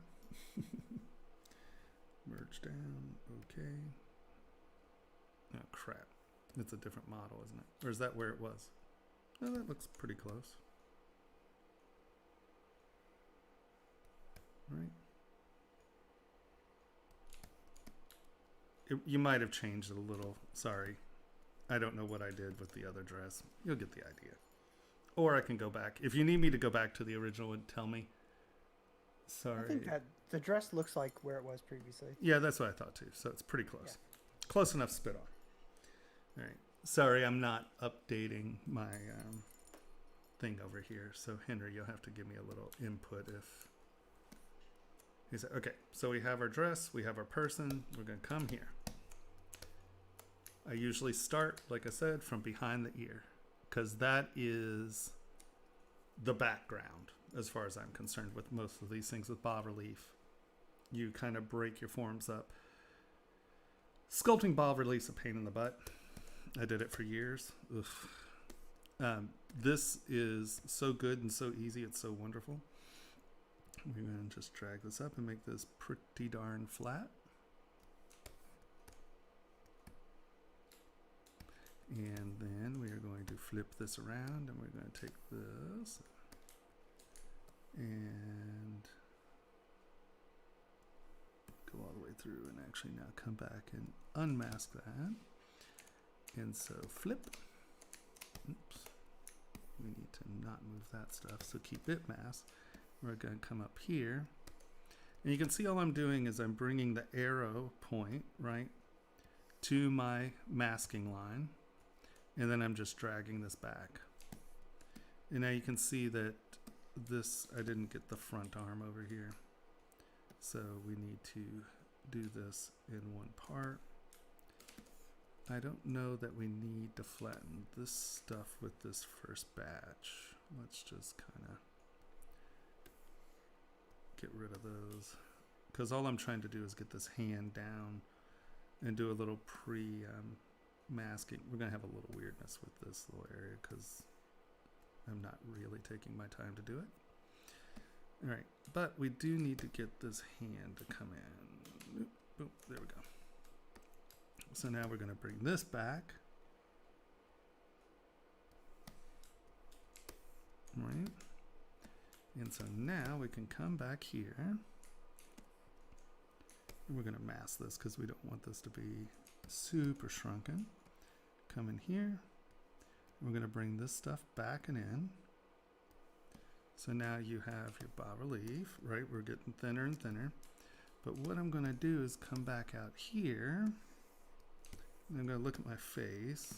Merge down. Okay. Oh, crap. It's a different model, isn't it? Or is that where it was? Oh, that looks pretty close. Right. You might have changed it a little. Sorry. I don't know what I did with the other dress. You'll get the idea. Or I can go back. If you need me to go back to the original and tell me. Sorry. I think that the dress looks like where it was previously. Yeah, that's what I thought too. So it's pretty close. Yeah. Close enough spit on. All right. Sorry, I'm not updating my thing over here. So Henry, you'll have to give me a little input if he said, okay, so we have our dress, we have our person, we're going to come here. I usually start, like I said, from behind the ear because that is the background as far as I'm concerned with most of these things with bas relief. You kind of break your forms up. Sculpting bas relief is a pain in the butt. I did it for years. This is so good and so easy. It's so wonderful. We're going to just drag this up and make this pretty darn flat. And then we are going to flip this around and we're going to take this and go all the way through and actually now come back and unmask that. And so flip. Oops. We need to not move that stuff. So keep it masked. We're going to come up here. And you can see all I'm doing is I'm bringing the arrow point, right, to my masking line. And then I'm just dragging this back. And now you can see that this, I didn't get the front arm over here. So we need to do this in one part. I don't know that we need to flatten this stuff with this first batch. Let's just kind of get rid of those. Because all I'm trying to do is get this hand down and do a little masking. We're going to have a little weirdness with this little area because I'm not really taking my time to do it. All right, but we do need to get this hand to come in. Oop, oop, there we go. So now we're going to bring this back. Right. And so now we can come back here. And we're going to mask this because we don't want this to be super shrunken. Come in here. We're going to bring this stuff back and in. So now you have your bas relief, right? We're getting thinner and thinner. But what I'm going to do is come back out here. And I'm going to look at my face.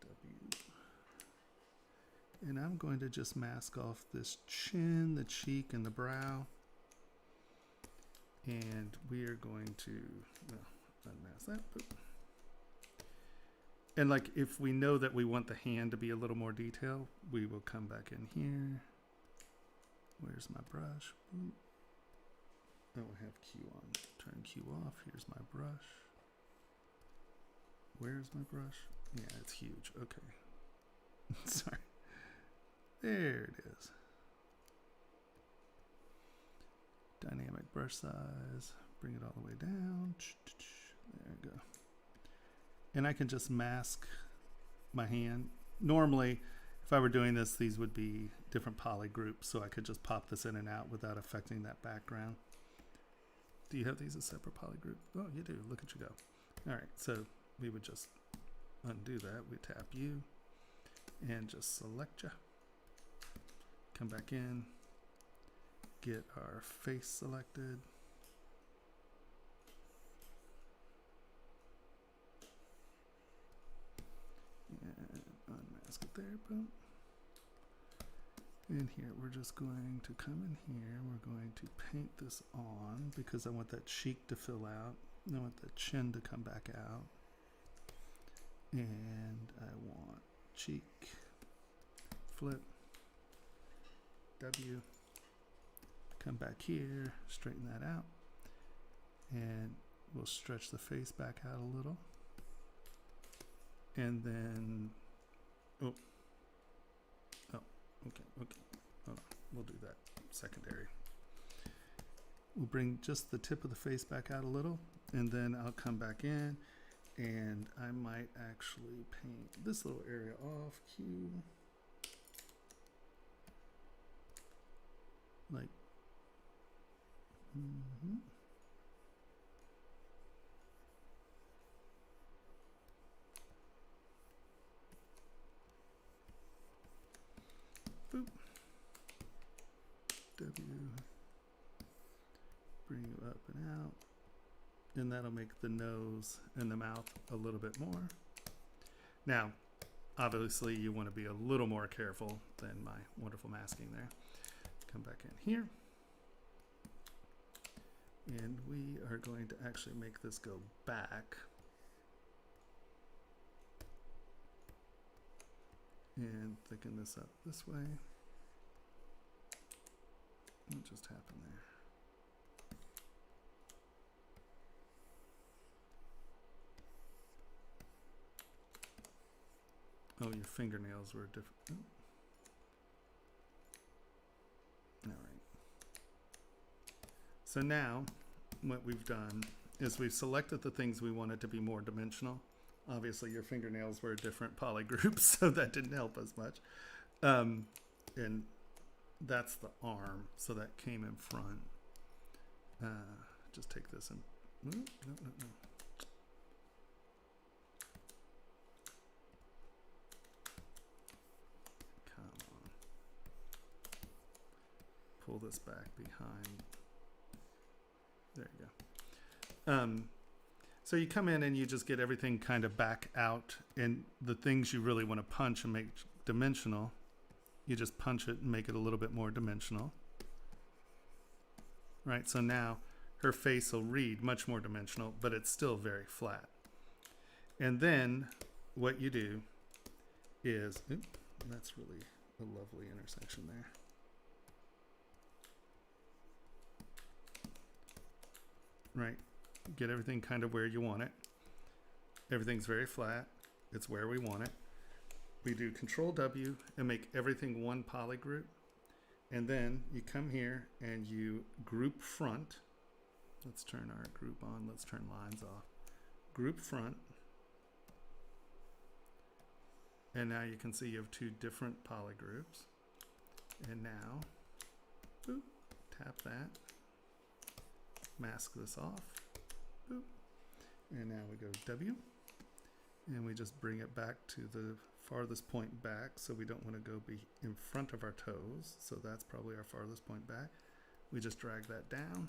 W. And I'm going to just mask off this chin, the cheek, and the brow. And we are going to unmask that. Boop. And like if we know that we want the hand to be a little more detailed, we will come back in here. Where's my brush? Boop. Oh, I have Q on. Turn Q off. Here's my brush. Where's my brush? Yeah, it's huge. Okay. Sorry. There it is. Dynamic brush size. Bring it all the way down. There we go. And I can just mask my hand. Normally, if I were doing this, these would be different poly groups, so I could just pop this in and out without affecting that background. Do you have these as separate poly group? Oh, you do. Look at you go. All right, so we would just undo that. We tap U and just select you. come back in, get our face selected. And unmask it there, boom. And here, we're just going to come in here, we're going to paint this on because I want that cheek to fill out. I want the chin to come back out. And I want cheek, flip, W, come back here, straighten that out. And we'll stretch the face back out a little. And then, okay, hold on, we'll do that secondary. We'll bring just the tip of the face back out a little, and then I'll come back in, and I might actually paint this little area off, Q, like, boop. W. Bring you up and out. And that'll make the nose and the mouth a little bit more. Now, obviously you want to be a little more careful than my wonderful masking there. Come back in here. And we are going to actually make this go back. And thicken this up this way. What just happened there? Oh, your fingernails were different. Oh. All right. So now, what we've done is we've selected the things we wanted to be more dimensional. Obviously, your fingernails were a different poly group, so that didn't help us much. And that's the arm, so that came in front. Just take this and no. Come on. Pull this back behind. There you go. So you come in and you just get everything kind of back out, and the things you really want to punch and make dimensional, you just punch it and make it a little bit more dimensional. Right, so now her face will read much more dimensional, but it's still very flat. And then what you do is, that's really a lovely intersection there. Right, get everything kind of where you want it. Everything's very flat. It's where we want it. We do Control W and make everything one poly group. And then you come here and you group front. Let's turn our group on. Let's turn lines off. Group front. And now you can see you have two different poly groups. And now, boop, tap that. Mask this off. Boop. And now we go W. And we just bring it back to the farthest point back, so we don't want to go be in front of our toes. So that's probably our farthest point back. We just drag that down.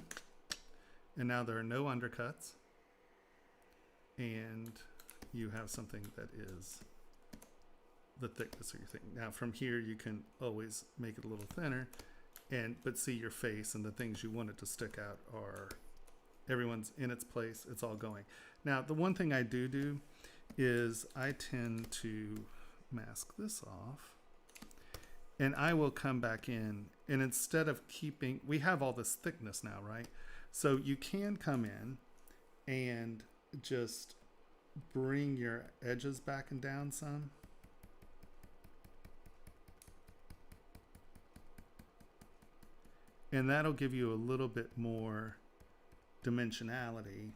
And now there are no undercuts. And you have something that is the thickness of your thing. Now from here you can always make it a little thinner, but see your face, and the things you want it to stick out are, everyone's in its place, it's all going. Now the one thing I do is I tend to mask this off, and I will come back in, and instead of keeping, we have all this thickness now, right? So you can come in and just bring your edges back and down some. And that'll give you a little bit more dimensionality.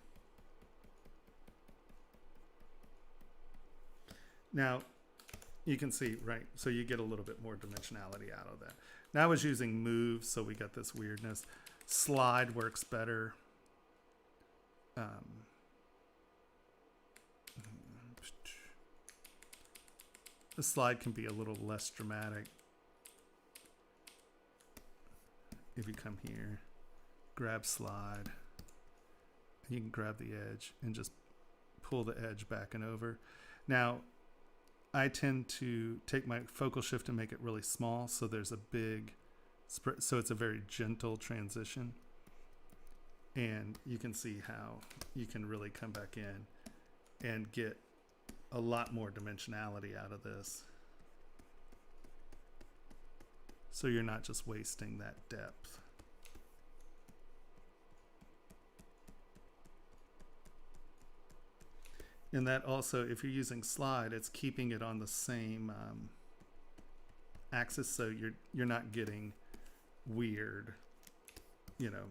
Now, you can see, right, so you get a little bit more dimensionality out of that. Now I was using move, so we got this weirdness. Slide works better. The slide can be a little less dramatic. if you come here, grab slide, you can grab the edge and just pull the edge back and over. Now, I tend to take my focal shift and make it really small, so there's a big spread, so it's a very gentle transition. And you can see how you can really come back in and get a lot more dimensionality out of this. So you're not just wasting that depth. And that also, if you're using slide, it's keeping it on the same axis, so you're not getting weird, you know,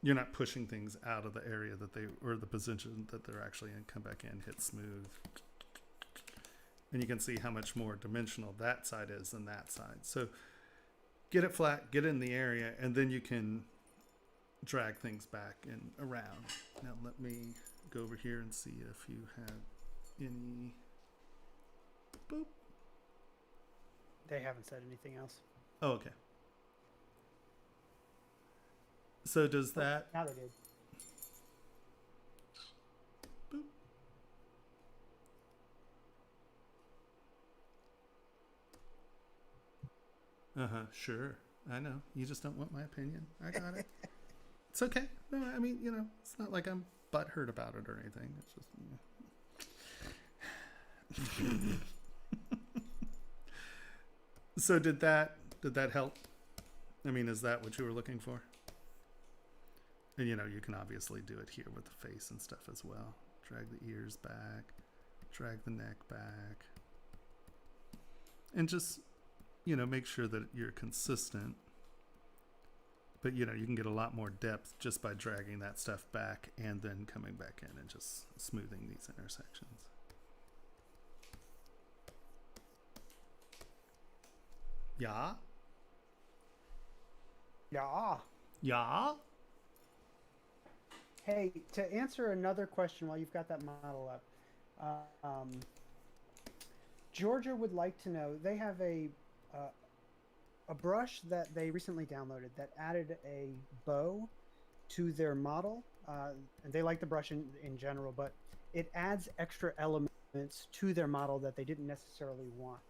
you're not pushing things out of the area that they, or the position that they're actually in. Come back in, hit smooth. And you can see how much more dimensional that side is than that side. So get it flat, get it in the area, and then you can drag things back and around. Now let me go over here and see if you have any. Boop. They haven't said anything else. Oh, okay. So does that? Now they did. Boop. Sure. I know. You just don't want my opinion. I got it. It's okay. No, I mean, you know, it's not like I'm butthurt about it or anything. It's just. You know. So did that help? I mean, is that what you were looking for? And you know, you can obviously do it here with the face and stuff as well. Drag the ears back, drag the neck back, and just, you know, make sure that you're consistent. But you know, you can get a lot more depth just by dragging that stuff back and then coming back in and just smoothing these intersections. Yeah? Yeah. Yeah? Hey, to answer another question while you've got that model up, Georgia would like to know, they have a brush that they recently downloaded that added a bow to their model. And they like the brush in general, but it adds extra elements to their model that they didn't necessarily want.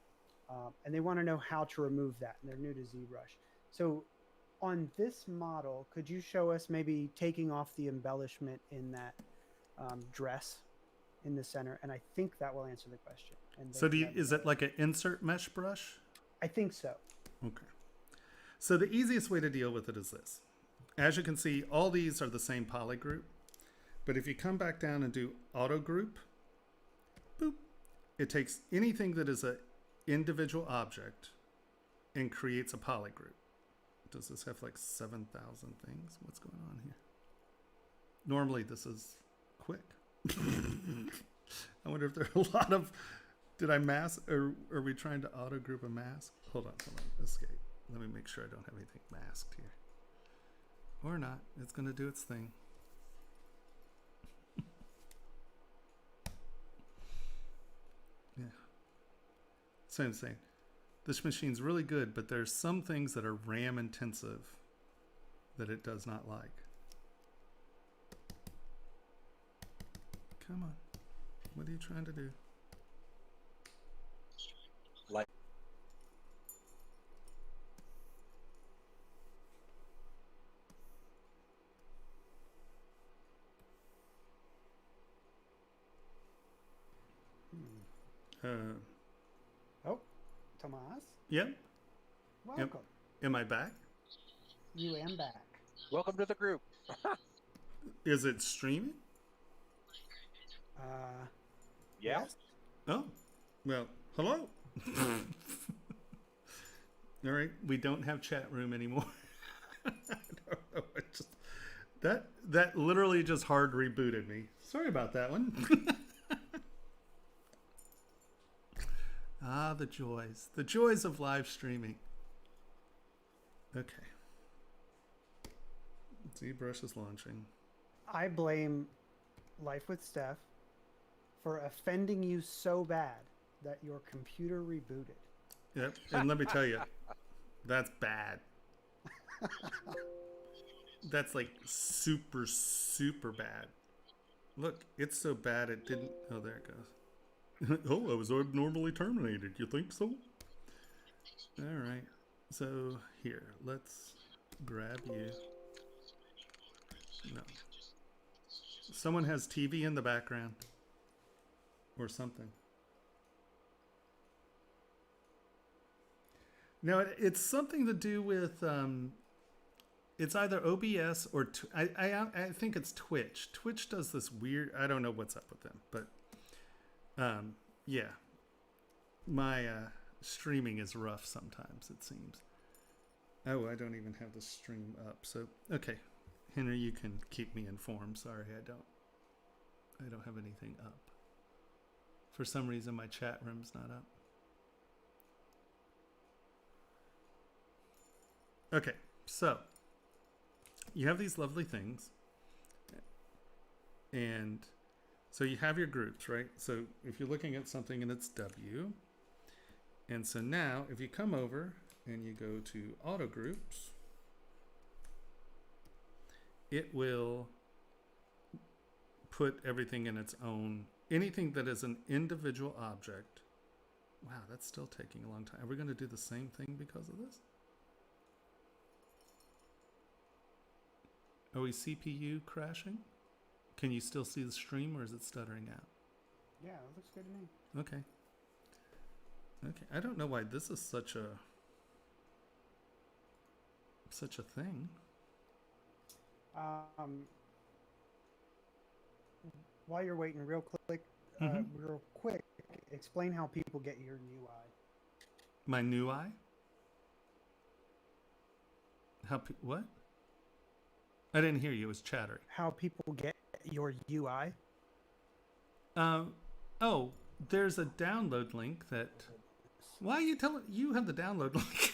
And they want to know how to remove that, and they're new to ZBrush. So on this model, could you show us maybe taking off the embellishment in that dress in the center? And I think that will answer the question. And So is it like an insert mesh brush? I think so. Okay. So the easiest way to deal with it is this. As you can see, all these are the same poly group. But if you come back down and do auto group, boop, it takes anything that is an individual object and creates a poly group. Does this have like 7,000 things? What's going on here? Normally this is quick. I wonder if there are a lot of, did I mask, or are we trying to auto group a mask? Hold on, escape. Let me make sure I don't have anything masked here. Or not, it's gonna do its thing. Yeah. So I'm saying, this machine's really good, but there's some things that are RAM intensive that it does not like. Come on. What are you trying to do? Like. Oh, Tomas. Yep. Welcome. Am I back? You am back. Welcome to the group. Is it streaming? Yeah. Yes. Oh, well, hello. All right, we don't have chat room anymore. I don't know. That literally just hard rebooted me. Sorry about that one. Ah, the joys of live streaming. Okay. ZBrush is launching. I blame Life with Steph for offending you so bad that your computer rebooted. Yep, and let me tell you, that's bad. That's like super, super bad. Look, it's so bad it didn't. Oh, there it goes. Oh, I was abnormally terminated. You think so? All right. So here, let's grab you. No. Someone has TV in the background or something. No, it's something to do with. It's either OBS or I think it's Twitch. Twitch does this weird. I don't know what's up with them, but yeah, my streaming is rough sometimes. It seems. Oh, I don't even have the stream up. So okay, Henry, you can keep me informed. Sorry, I don't have anything up. For some reason, my chat room's not up. Okay, so you have these lovely things, and so you have your groups, right? So if you're looking at something and it's W, and so now if you come over and you go to auto groups, it will put everything in its own, anything that is an individual object. Wow, that's still taking a long time. Are we going to do the same thing because of this? Are we CPU crashing? Can you still see the stream, or is it stuttering out? Yeah, it looks good to me. Okay. Okay. I don't know why this is such a thing. While you're waiting, real quick, explain how people get your new eye. My new eye? What? I didn't hear you. It was chattering. How people get your UI? Oh, there's a download link that. Why are you telling? You have the download link.